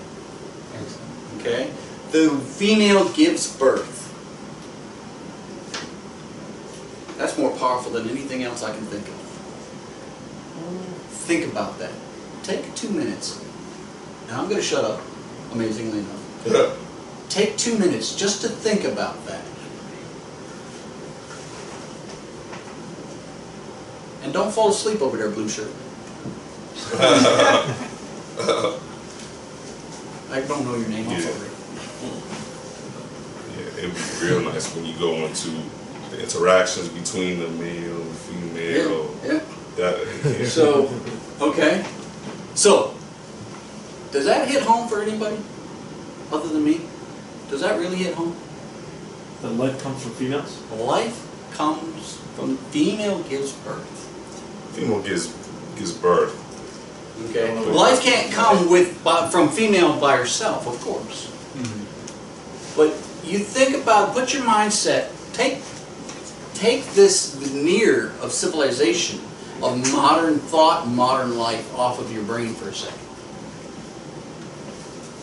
Okay? The female gives birth. That's more powerful than anything else I can think of. Think about that. Take 2 minutes. Now I'm going to shut up, amazingly enough. Take 2 minutes just to think about that. And don't fall asleep over there, blue shirt. I don't know your name. I'm sorry. Yeah, it'd be real nice when you go into the interactions between the male and female. Yeah. That, yeah. So, okay. So, does that hit home for anybody other than me? Does that really hit home? The life comes from females? Life comes from female gives birth. Female gives birth. Okay. Life can't come from female by herself, of course. But you think about, put your mindset, take take this veneer of civilization, of modern thought, modern life off of your brain for a second.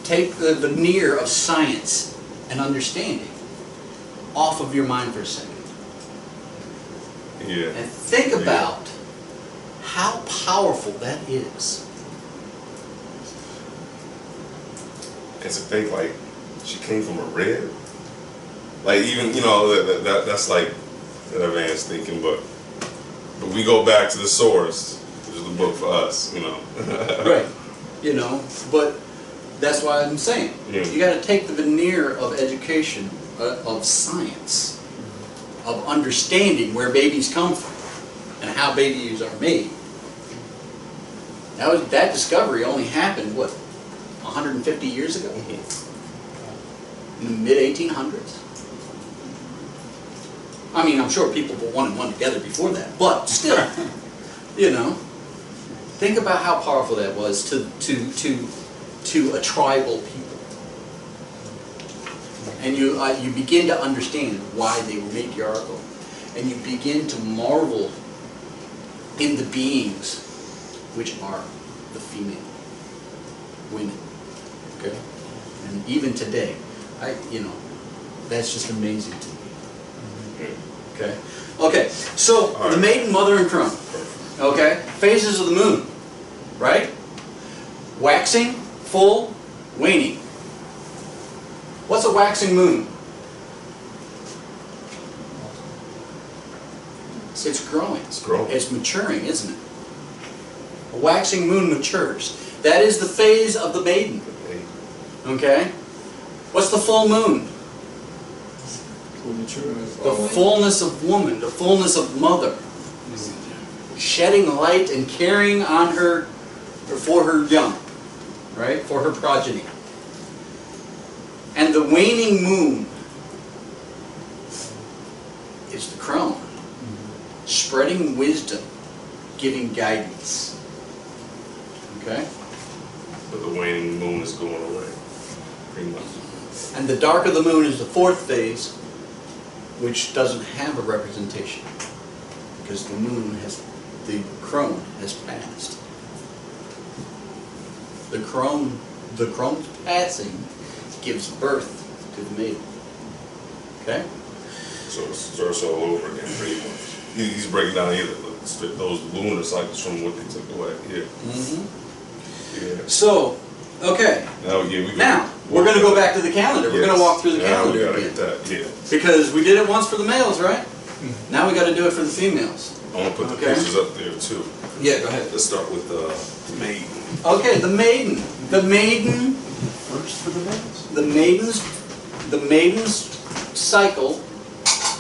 Take the veneer of science and understanding off of your mind for a second. Yeah. And think about how powerful that is. And to think like she came from a rib, like even that's like an advanced thinking, but we go back to the source, which is the book for us, Right. But that's why I'm saying you got to take the veneer of education, of science, of understanding where babies come from and how babies are made. That discovery only happened, what, 150 years ago? In the mid-1800s? I mean, I'm sure people put one and one together before that, but still, think about how powerful that was to a tribal people. And you begin to understand why they were matriarchal, and you begin to marvel in the beings which are the female women. Okay, and even today, that's just amazing to me. Okay. So the maiden, mother, and crone. Okay, phases of the moon, right? Waxing, full, waning. What's a waxing moon? It's growing. It's growing. It's maturing, isn't it? A waxing moon matures. That is the phase of the maiden. Okay? What's the full moon? The fullness of woman, the fullness of mother. Shedding light and caring on her, or for her young, right? For her progeny. And the waning moon is the crone. Spreading wisdom, giving guidance. Okay? But the waning moon is going away, pretty much. And the dark of the moon is the fourth phase, which doesn't have a representation, because the crone has passed. The crone's passing gives birth to the maiden. Okay? So it starts all over again, pretty much. He's breaking down those lunar cycles from what they took away. Yeah. Yeah. So, okay. Now we're going to go back to the calendar. We're going to walk through the calendar we gotta again. get that. Yeah. Because we did it once for the males, right? Now we got to do it for the females. I want to put the pictures up there too. Yeah, go ahead. Let's start with the maiden. Okay, the maiden. The maiden. First for the males? The maiden's cycle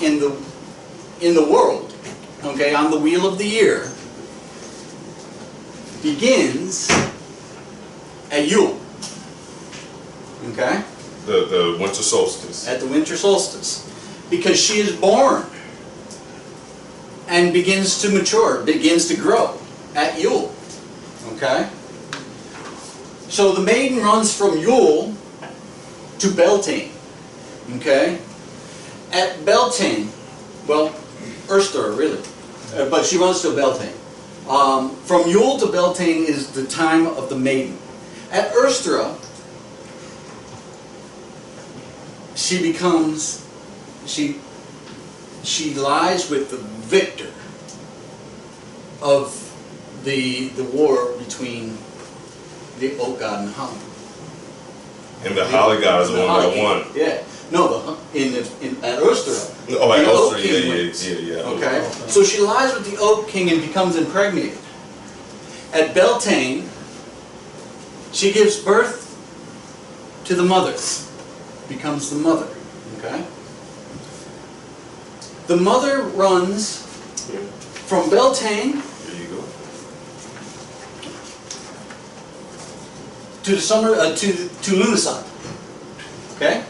in the world, okay, on the wheel of the year, begins at Yule. Okay? The winter solstice. At the winter solstice. Because she is born and begins to mature, begins to grow at Yule. Okay? So the maiden runs from Yule to Beltane. Okay? At Beltane, well, Erstra really, but she runs to Beltane. From Yule to Beltane is the time of the maiden. At Erstra, she lies with the victor of the war between the oak god and the holly. And the holly god is the one that won. Yeah. No, at Erstra. Oh, at the oak Erstra, king wins. yeah. Okay? So she lies with the oak king and becomes impregnated. At Beltane, she gives birth to the mother. Becomes the mother. Okay? The mother runs from Beltane There you go. to the summer to Lughnasadh. Okay?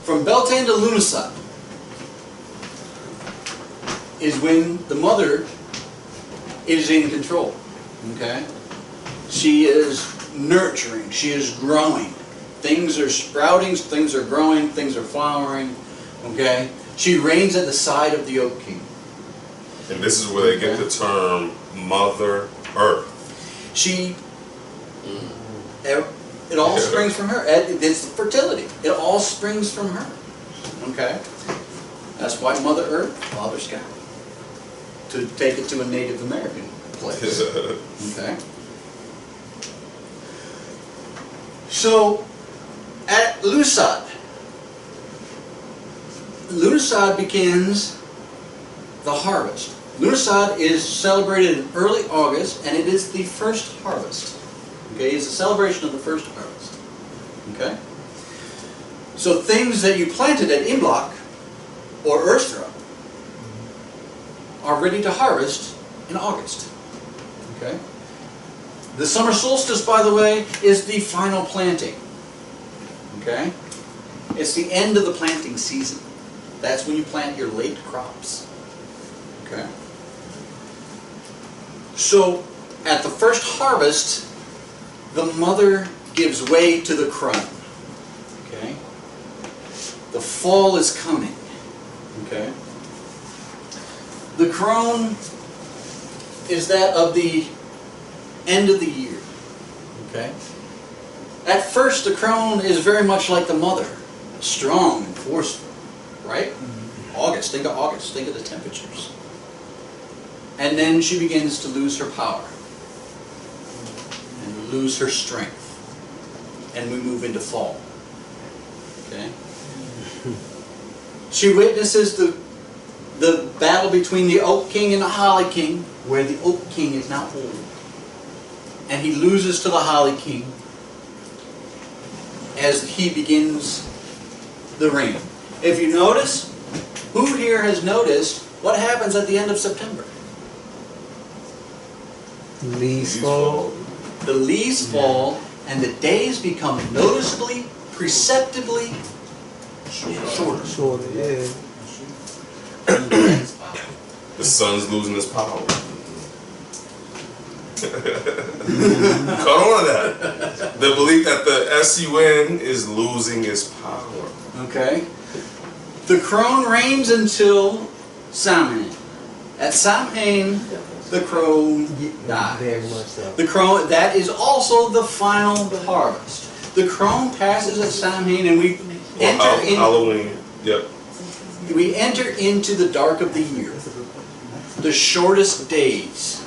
From Beltane to Lughnasadh is when the mother is in control. Okay? She is nurturing, she is growing. Things are sprouting, things are growing, things are flowering. Okay? She reigns at the side of the Oak King. And this is where they get the term Mother Earth. She, it all springs from her. It's fertility. It all springs from her. Okay? That's why Mother Earth, Father Sky. To take it to a Native American place. Okay? So, at Lusad begins the harvest. Lusad is celebrated in early August, and it is the first harvest. Okay, it's a celebration of the first harvest. Okay? So things that you planted at Imlach or Erstra are ready to harvest in August. Okay? The summer solstice, by the way, is the final planting. Okay? It's the end of the planting season. That's when you plant your late crops. Okay? So, at the first harvest, the mother gives way to the crone. Okay? The fall is coming. Okay? The crone is that of the end of the year. Okay? At first, the crone is very much like the mother. Strong and forceful. Right? August. Think of August. Think of the temperatures. And then she begins to lose her power. And lose her strength. And we move into fall. Okay? She witnesses the battle between the Oak King and the Holly King, where the Oak King is now old. And he loses to the Holly King as he begins the reign. If you notice, who here has noticed what happens at the end of September? Leaves fall. The leaves fall, and the days become noticeably, perceptibly shorter. Shorter, yeah. The sun's losing its power. Caught on to that. The belief that the sun is losing its power. Okay. The crone reigns until Samhain. At Samhain, the crone dies. Very much so. The crone, that is also the final harvest. The crone passes at Samhain, and we enter in, Halloween. Yep. we enter into the dark of the year. The shortest days.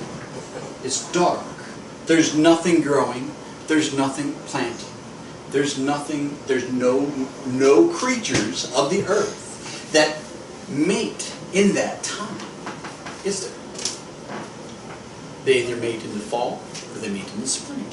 It's dark. There's nothing growing. There's nothing planting. There's nothing, there's no creatures of the earth that mate in that time. Is there? They either mate in the fall or they mate in the spring.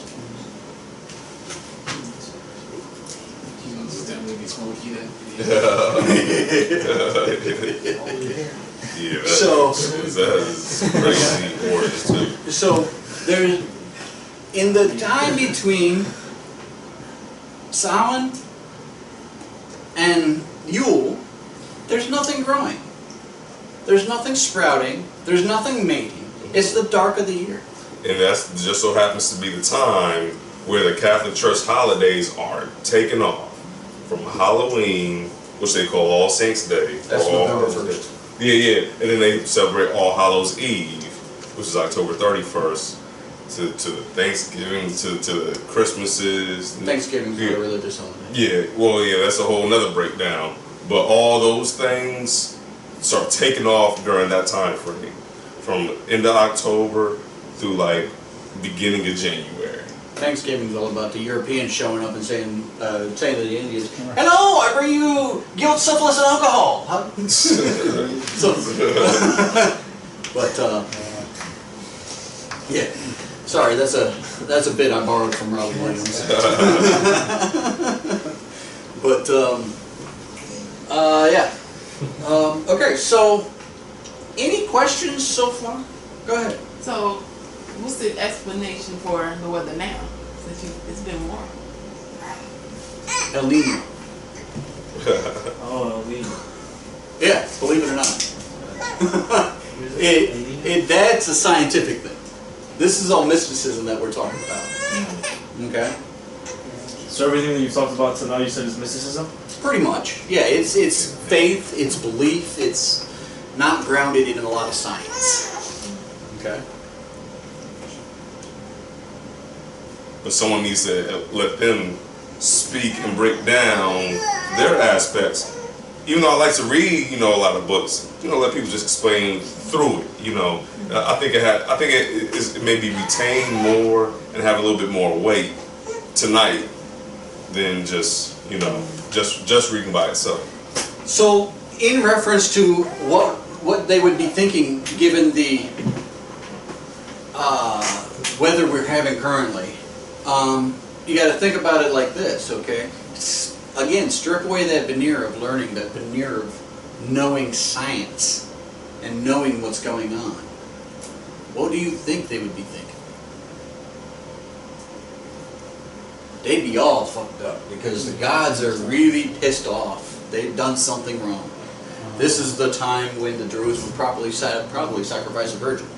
Yeah, So that's crazy horns too. So there's, in the time between Samhain and Yule, there's nothing growing. There's nothing sprouting. There's nothing mating. It's the dark of the year. And that's just so happens to be the time where the Catholic Church holidays are taken off. From Halloween, which they call All Saints Day. That's or November All 1st. Yeah. And then they celebrate All Hallows Eve, which is October 31st, to Thanksgiving, to the Christmases. Thanksgiving's a religious holiday. Yeah, well, yeah, that's a whole nother breakdown. But all those things start taking off during that time frame, from end of October through like beginning of January. Thanksgiving's all about the Europeans showing up and saying to the Indians, "Hello, I bring you guilt, syphilis, and alcohol." Huh? So, but yeah, sorry, that's a bit I borrowed from Robin Williams. But yeah. Okay, so any questions so far? Go ahead. So, what's the explanation for the weather now? Since it's been warm. El Nino. Oh, El Nino. Yeah, believe it or not. That's a scientific thing. This is all mysticism that we're talking about. Okay? So everything that you've talked about tonight, you said is mysticism? Pretty much, yeah. It's faith, it's belief, it's not grounded in a lot of science. Okay. But someone needs to let them speak and break down their aspects. Even though I like to read, a lot of books, let people just explain through it. I think it maybe retain more and have a little bit more weight tonight than just reading by itself. So, in reference to what they would be thinking, given the weather we're having currently, you got to think about it like this, okay? Again, strip away that veneer of learning, that veneer of knowing science and knowing what's going on. What do you think they would be thinking? They'd be all fucked up because the gods are really pissed off. They've done something wrong. This is the time when the Druids would probably sacrifice a virgin,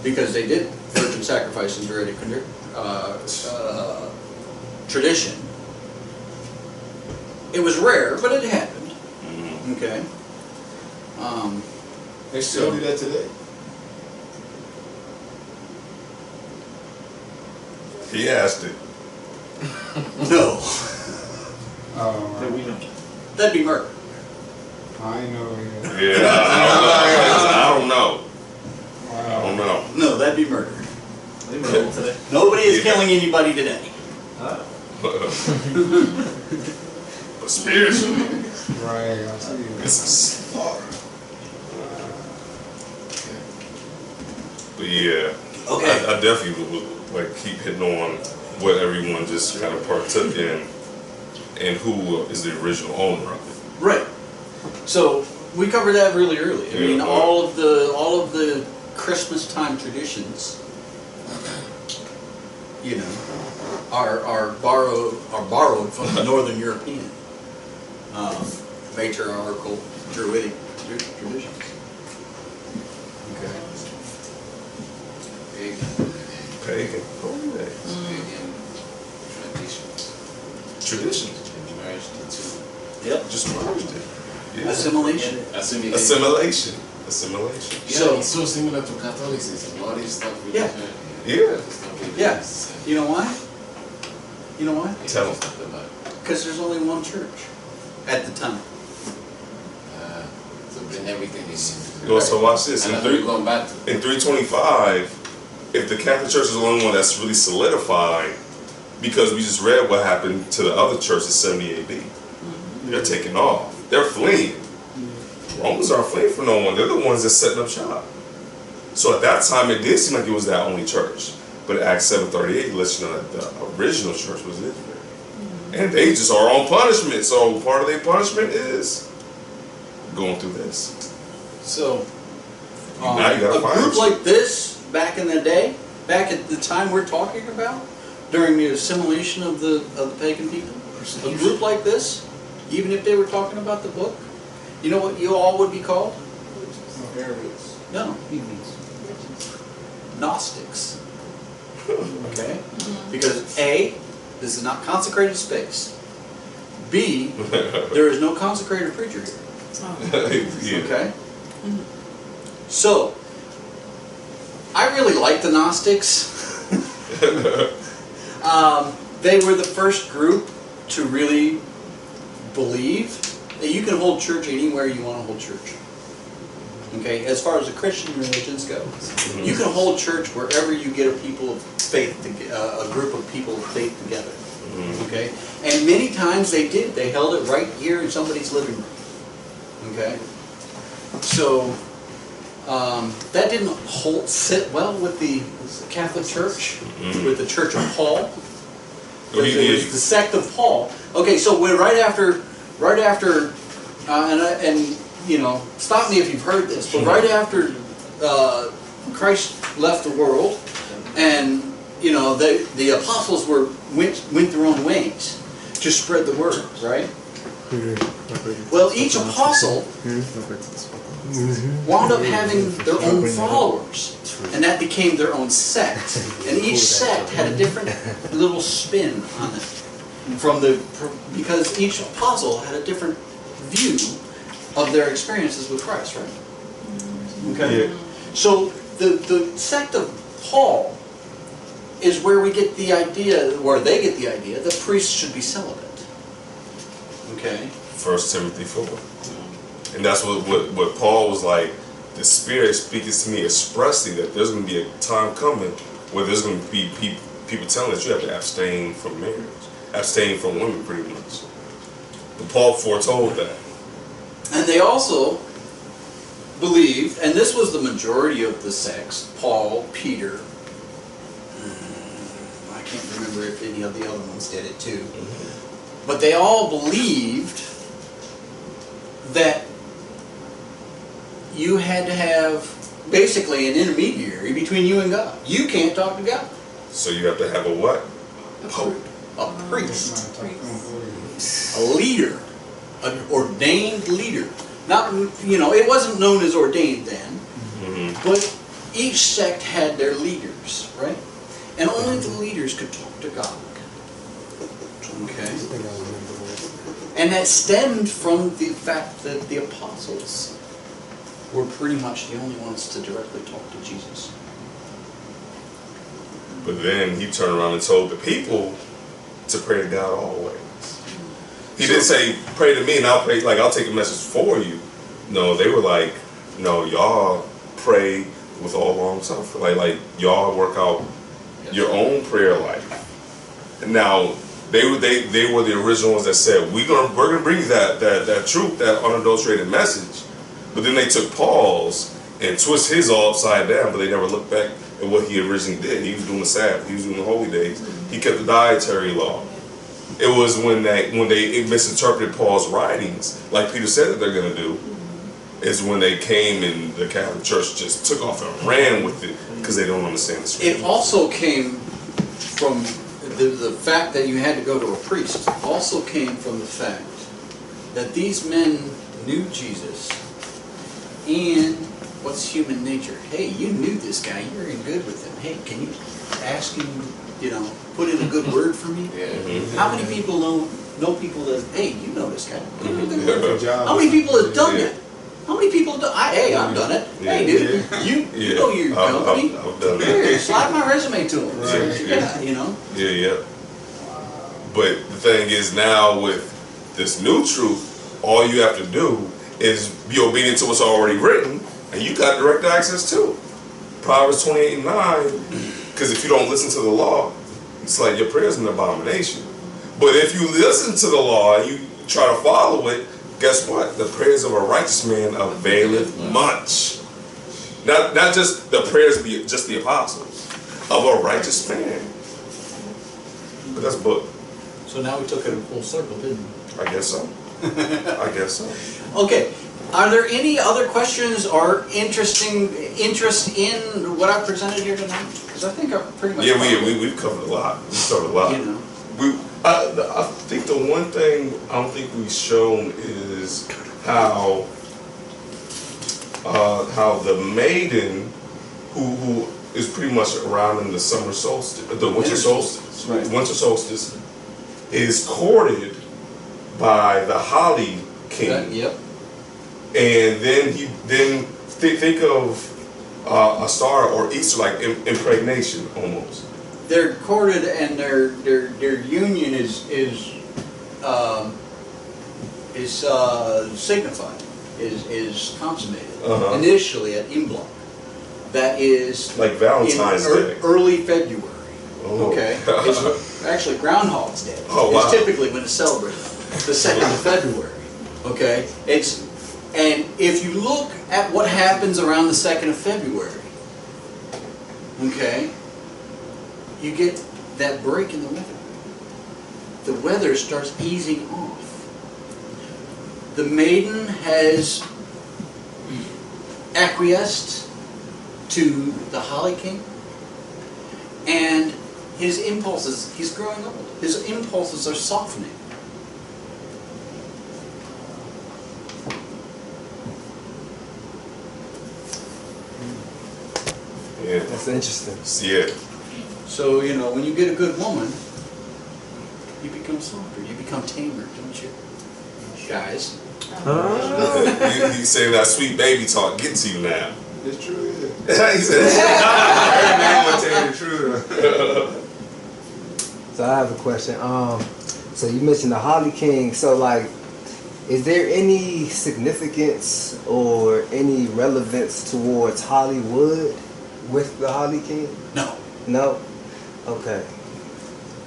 because they did virgin sacrifice in Druidic tradition. It was rare, but it happened. Okay. They still do that today. He asked it. No. That we know. That'd be murder. I ain't know. Yeah, I don't know. I don't know. No, that'd be murder. They murdered today. Nobody is killing anybody today. But spiritually, Right, I see. it's slaughter. But yeah, Okay. I definitely would like keep hitting on what everyone just kind of partook in, and who is the original owner of it. Right. So we covered that really early. I mean, Yeah. all of the Christmas time traditions, are borrowed from the Northern European matriarchal Druidic traditions. Okay. Pagan. Pagan traditions. Traditions. Merged into Yep. Just merged it. Yeah. Assimilation. assimilation. Assimilation. Yeah, So- it's so similar to Catholicism. All this stuff we Yeah. Yeah. Yeah. You know why? You know why? Tell 'em. Because there's only one church at the time. So bring everything in. So watch this. And In that's what we're going back to. 325, if the Catholic Church is the only one that's really solidified, because we just read what happened to the other church in 70 AD. They're taking off. They're fleeing. Romans aren't fleeing for no one. They're the ones that's setting up shop. So at that time, it did seem like it was that only church. But Acts 7:38 lets you know that the original church was Israel. And they just are on punishment. So part of their punishment is going through this. So, Now you gotta a find group you. like this, back in the day, back at the time we're talking about, during the assimilation of the pagan people, a group like this, even if they were talking about the book, you know what you all would be called? No. Gnostics. Okay? Because A, this is not consecrated space. B, there is no consecrated preacher here. Yeah. Okay? So, I really like the Gnostics. They were the first group to really believe that you can hold church anywhere you want to hold church. Okay, as far as the Christian religions go, you can hold church wherever you get a people of faith, a group of people of faith together. Okay, and many times they did. They held it right here in somebody's living room. Okay, so that didn't sit well with the Catholic Church, with the Church of Paul. It was the sect of Paul. Okay, so right after, and you know, stop me if you've heard this, but right after Christ left the world, and you know, the apostles went their own ways to spread the word, right? Well, each apostle wound up having their own followers, and that became their own sect. And each sect had a different little spin on it. because each apostle had a different view of their experiences with Christ, right? Okay. Yeah. So the sect of Paul is where we get the idea, where they get the idea that priests should be celibate. Okay. 1 Timothy 4. And that's what Paul was like, the Spirit speaks to me expressly that there's going to be a time coming where there's going to be people telling us you have to abstain from marriage, abstain from women pretty much. But Paul foretold that. And they also believed, and this was the majority of the sects, Paul, Peter, I can't remember if any of the other ones did it too, but they all believed that you had to have basically an intermediary between you and God. You can't talk to God. So you have to have a what? A priest. A leader. An ordained leader. Not, it wasn't known as ordained then, but each sect had their leaders, right? And only the leaders could talk to God. Okay? And that stemmed from the fact that the apostles were pretty much the only ones to directly talk to Jesus. But then he turned around and told the people to pray to God always. He didn't say, pray to me and I'll take a message for you. No, they were like, no, y'all pray with all long suffering. Like y'all work out your own prayer life. And now they were the original ones that said, we're gonna bring you that truth, that unadulterated message. But then they took Paul's and twist his all upside down, but they never looked back at what he originally did. He was doing the Sabbath, he was doing the holy days, he kept the dietary law. It was when they misinterpreted Paul's writings, like Peter said that they're going to do, is when they came and the Catholic Church just took off and ran with it because they don't understand the scriptures. It also came from the fact that you had to go to a priest. Also came from the fact that these men knew Jesus and what's human nature. Hey, you knew this guy. You were in good with him. Hey, can you ask him, put in a good word for me? How many people know people that, hey, you know this guy. Put in a good word for me. How many people have done that? How many people have done hey, I've done it. Hey, dude, you know your company. I've done it. Here, slide my resume to him. Yeah. But the thing is now with this new truth, all you have to do is be obedient to what's already written, and you got direct access to it. Proverbs 28:9, because if you don't listen to the law, it's like your prayer is an abomination. But if you listen to the law and you try to follow it, guess what? The prayers of a righteous man availeth much. Not just the prayers of just the apostles, of a righteous man. But that's a book. So now we took it in full circle, didn't we? I guess so. I guess so. Okay. Are there any other questions or interest in what I presented here tonight? Because I think I pretty much we've covered a lot. We've covered a lot. I think the one thing I don't think we've shown is how the maiden who is pretty much around in the summer solstice, the winter solstice, right. Winter solstice, is courted by the holly king. Yep. And then think of a star or Easter, like impregnation almost. They're courted, and their union is signified, is consummated initially at Imblok. That is like Valentine's Day, early February. Oh. Okay, it's actually Groundhog's Day. Oh, wow. It's typically when it's celebrated, the 2nd of February. Okay, and if you look at what happens around the 2nd of February, okay, you get that break in the weather. The weather starts easing off. The maiden has acquiesced to the Holly King, and his impulses, he's growing old, his impulses are softening. Yeah. That's interesting. Yeah. So, when you get a good woman, you become softer. You become tamer, don't you? Guys. You saying that sweet baby talk getting to you now. It's true, yeah. He said, Every man will tell you the truth. So I have a question. So you mentioned the Holly King. So like, is there any significance or any relevance towards Hollywood with the Holly King? No. No. Okay.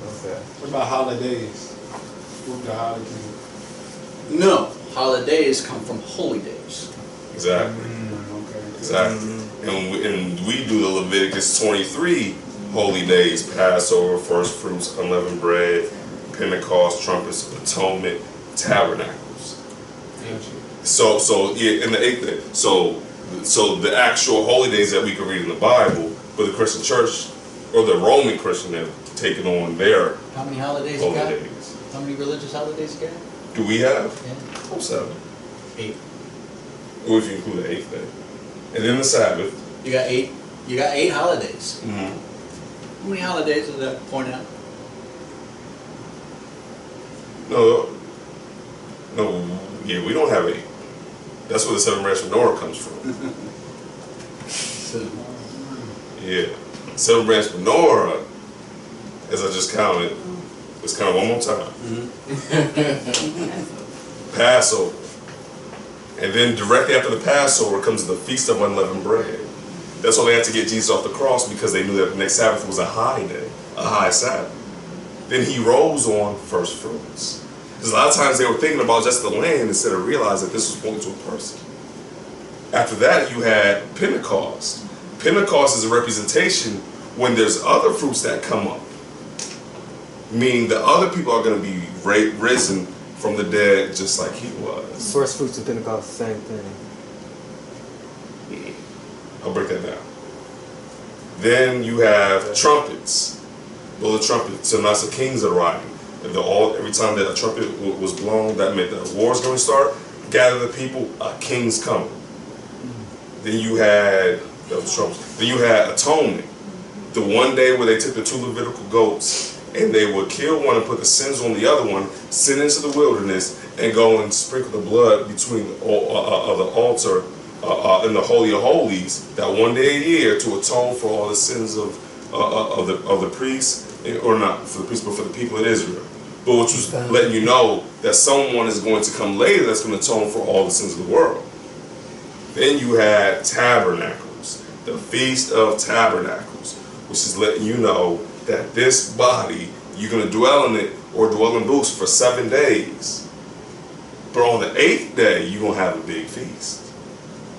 Okay. What about holidays? With the Holly King? No. Holidays come from holy days. exactly. Okay. Exactly. And we do the Leviticus 23 holy days: Passover, first fruits, unleavened bread, Pentecost, trumpets of atonement, tabernacles. So yeah, in the 8th day. So the actual holy days that we can read in the Bible, but the Christian church or the Roman Christian have taken on their How many holidays you holy got? days. How many religious holidays you got? Do we have? Yeah. Oh, 7. 8. Or if you include the 8th day. And then the Sabbath. You got 8. You got 8 holidays. Mm-hmm. How many holidays does that point out? No, yeah, we don't have 8. That's where the 7 branch menorah comes from. Yeah, 7 branch menorah, as I just counted, let's count one more time. Passover. And then directly after the Passover comes the Feast of Unleavened Bread. That's why they had to get Jesus off the cross, because they knew that the next Sabbath was a high day, a high Sabbath. Then he rose on first fruits. Because a lot of times they were thinking about just the land instead of realizing that this was pointing to a person. After that, you had Pentecost. Pentecost is a representation when there's other fruits that come up. Meaning the other people are going to be risen from the dead just like he was. First fruits of Pentecost, same thing. I'll break that down. Then you have trumpets. Blow the trumpet. So now the kings are riding. Every time that a trumpet was blown, that meant that a war is going to start. Gather the people, a king's coming. Then you had Then you had atonement. The one day where they took the 2 Levitical goats and they would kill one and put the sins on the other one, send into the wilderness, and go and sprinkle the blood between the altar in the Holy of Holies, that one day a year, to atone for all the sins of the priests, or not for the priests, but for the people of Israel. But which was letting you know that someone is going to come later that's going to atone for all the sins of the world. Then you had tabernacles, the Feast of Tabernacles, which is letting you know that this body, you're going to dwell in it or dwell in booths for 7 days. But on the 8th day, you're going to have a big feast.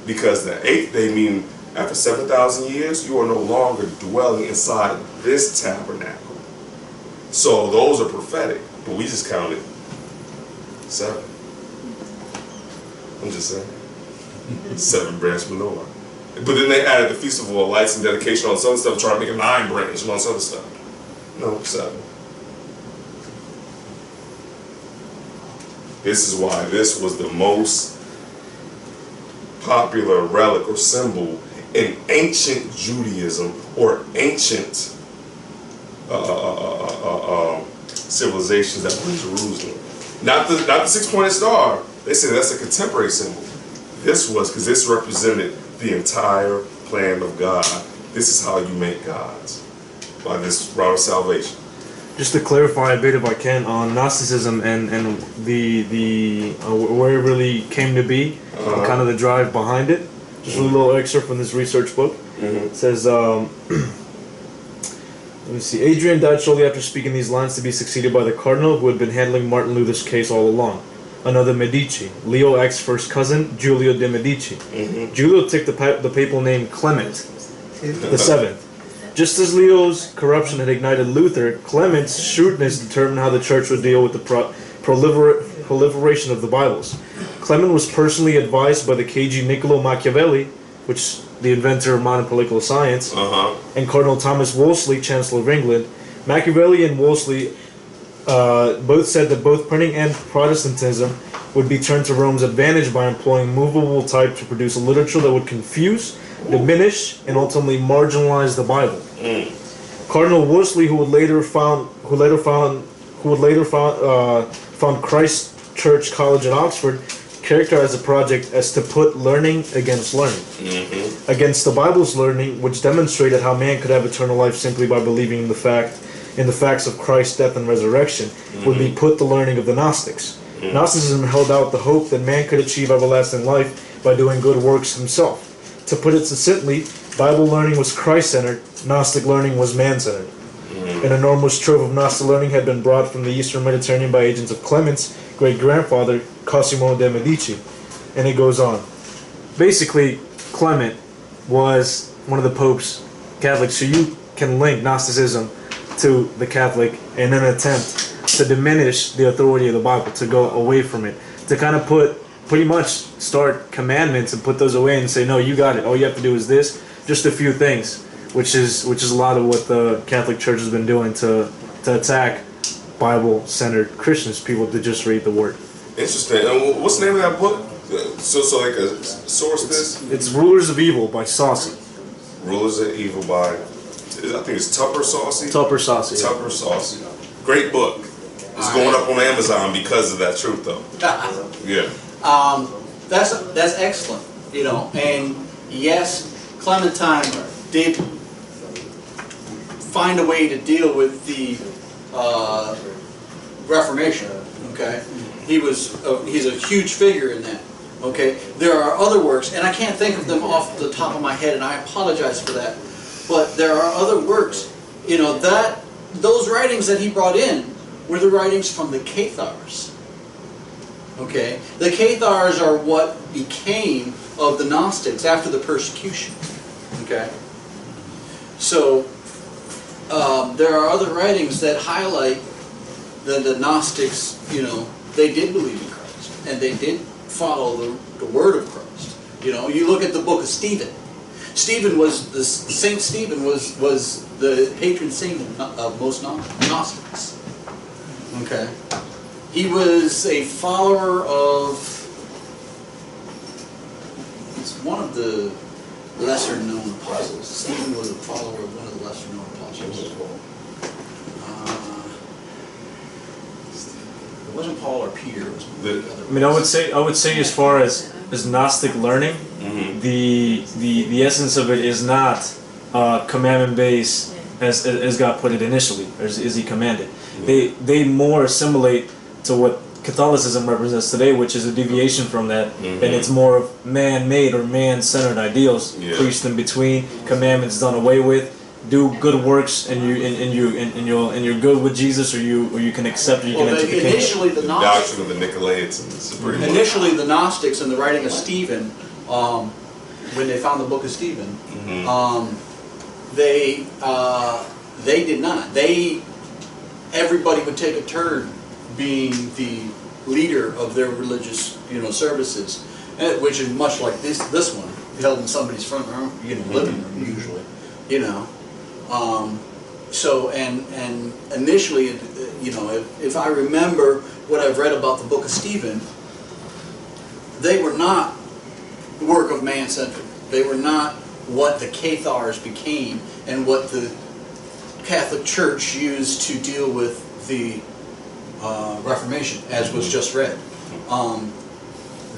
Because the 8th day, meaning after 7,000 years, you are no longer dwelling inside this tabernacle. So those are prophetic, but we just counted 7. I'm just saying. 7 branch menorah. But then they added the Feast of All Lights and dedication on some stuff, trying to make a 9 branch and all this other stuff. No, 7. This is why this was the most popular relic or symbol in ancient Judaism or ancient civilizations that were in Jerusalem. Not the 6-pointed star. They say that's a contemporary symbol. This was because this represented the entire plan of God. This is how you make gods, by this route of salvation. Just to clarify a bit, if I can, on Gnosticism and the where it really came to be, and kind of the drive behind it. Just a little excerpt from this research book. It says, let me see. Adrian died shortly after speaking these lines to be succeeded by the cardinal who had been handling Martin Luther's case all along. Another Medici, Leo X's first cousin, Giulio de Medici. Giulio took the papal name Clement the Seventh. Just as Leo's corruption had ignited Luther, Clement's shrewdness determined how the church would deal with the proliferation of the Bibles. Clement was personally advised by the KG Niccolo Machiavelli, which the inventor of modern political science, and Cardinal Thomas Wolsey, Chancellor of England. Machiavelli and Wolsey both said that both printing and Protestantism would be turned to Rome's advantage by employing movable type to produce a literature that would confuse, diminish, and ultimately marginalize the Bible. Cardinal Wolsey, who later found who would later found Christ Church College in Oxford, characterized the project as to put learning against learning. Against the Bible's learning, which demonstrated how man could have eternal life simply by believing in the facts of Christ's death and resurrection, would be put the learning of the Gnostics. Gnosticism held out the hope that man could achieve everlasting life by doing good works himself. To put it succinctly, Bible learning was Christ-centered, Gnostic learning was man-centered. An enormous trove of Gnostic learning had been brought from the Eastern Mediterranean by agents of Clement's great-grandfather, Cosimo de' Medici. And it goes on. Basically, Clement was one of the Pope's Catholics, so you can link Gnosticism to the Catholic in an attempt to diminish the authority of the Bible, to go away from it, to kind of pretty much start commandments and put those away and say, no, you got it. All you have to do is this, just a few things, which is a lot of what the Catholic Church has been doing to attack Bible-centered Christians, people to just read the Word. Interesting. What's the name of that book? So like a source this? It's Rulers of Evil by Saucy. Rulers of Evil by, I think it's Tupper Saucy? Tupper Saucy. Yeah. Tupper Saucy. Great book. It's going up on Amazon because of that truth, though. Yeah. That's excellent, you know. And yes, Clementine did find a way to deal with the Reformation. Okay, he's a huge figure in that. Okay, there are other works, and I can't think of them off the top of my head, and I apologize for that. But there are other works, you know, that those writings that he brought in were the writings from the Cathars. Okay, the Cathars are what became of the Gnostics after the persecution. Okay, so there are other writings that highlight that the Gnostics, you know, they did believe in Christ and they did follow the word of Christ. You know, you look at the book of Stephen. Saint Stephen was the patron saint of most Gnostics. Okay, he was a follower of. He's one of the lesser known apostles. Stephen was a follower of one of the lesser known apostles. It wasn't Paul or Peter. It was the other. I mean, I would say as far as Gnostic learning, the essence of it is not commandment based as God put it initially, or as He commanded. They more assimilate to what Catholicism represents today, which is a deviation from that, and it's more of man-made or man-centered ideals preached in between, commandments done away with. Do good works, and you're good with Jesus, or you can accept, or you can enter the kingdom. Initially, the Gnostics. Doctrine of the Nicolaitans. Initially, the Gnostics in the writing of Stephen, when they found the book of Stephen, they did not. Everybody would take a turn being the leader of their religious, services, which is much like this one, held in somebody's front room, living room usually, So and initially, if I remember what I've read about the book of Stephen, they were not the work of man-centered. They were not what the Cathars became and what the Catholic Church used to deal with the Reformation, as was just read.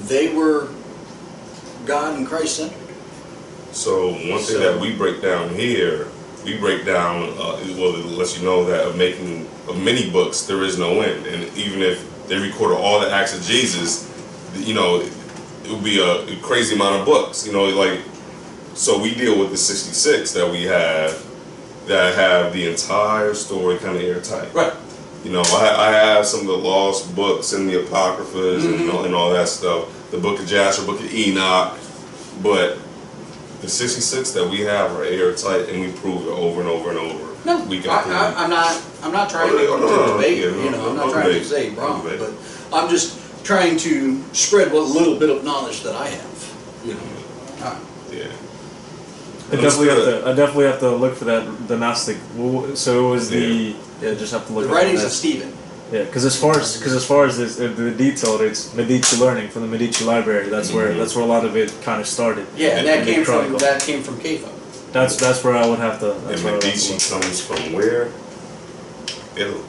They were God and Christ-centered. So one thing that we break down here, it lets you know that of many books, there is no end. And even if they recorded all the acts of Jesus, it would be a crazy amount of books. So we deal with the 66 that we have that have the entire story kind of airtight. Right. I have some of the lost books and the Apocryphas and all that stuff. The Book of Jasher, Book of Enoch, but the 66 that we have are airtight, and we prove it over and over and over. No, I'm not trying to debate. I'm not trying to say wrong, but I'm just trying to spread what little bit of knowledge that I have. Yeah. I definitely have to look for that, the Gnostic. So it was just have to look. The writings of Stephen. Yeah, because as far as the detail, it's Medici learning from the Medici library. That's where a lot of it kind of started. Yeah, and that came from Cathar. That's where I would have to. And Medici comes from where? Italy.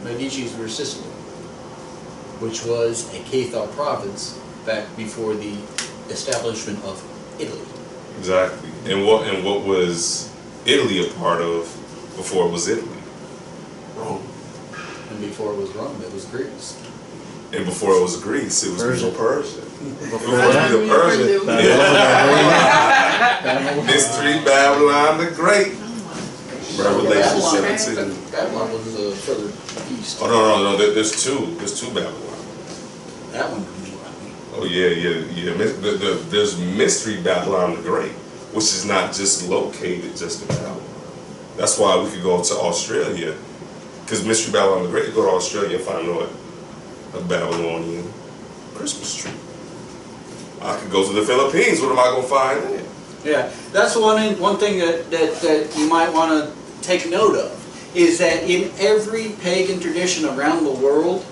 Medici's were Sicily, which was a Cathar province back before the establishment of Italy. Exactly. And what was Italy a part of before it was Italy? Rome. And before it was Rome, it was Greece. And before it was Greece, it was Persia. Persia. Before that, Mystery Babylon the Great. Revelation 17. Babylon was further east. Oh no, there's two Babylon. That one. Oh yeah. There's Mystery Babylon the Great, which is not just located just in Babylon. That's why we could go to Australia, because Mystery Babylon the Great, you go to Australia and find a Babylonian Christmas tree. I could go to the Philippines. What am I gonna find there? Yeah, that's one thing that you might want to take note of, is that in every pagan tradition around the world,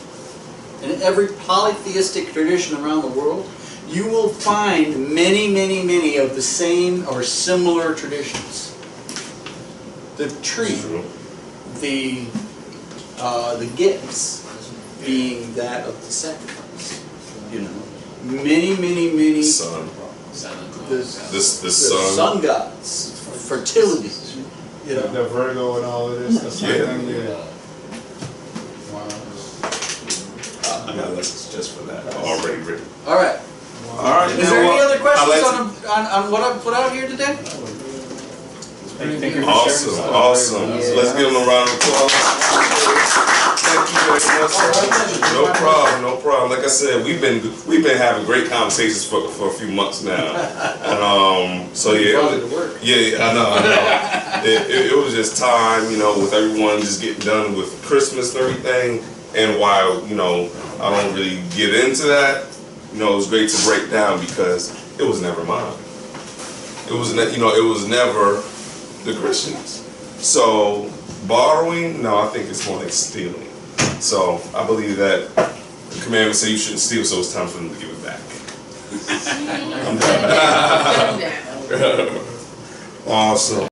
in every polytheistic tradition around the world, you will find many of the same or similar traditions. The tree, the gifts being that of the sacrifice. You know, many Sun. the sun gods, fertility. You know. The Virgo and all of this. The thing, yeah. Wow. I got lessons just for that. Already written. All right. All right. Is there any other questions on what I've put out here today? Awesome. So let's give them a round of applause. Thank you very much, sir. No problem. Like I said, we've been having great conversations for a few months now, and so yeah, I know. It was just time, with everyone just getting done with Christmas and everything, and while I don't really get into that, it was great to break down because it was never mine. It was never the Christians. So borrowing, no, I think it's more like stealing. So I believe that the commandment says you shouldn't steal, so it's time for them to give it back. I'm done. Awesome.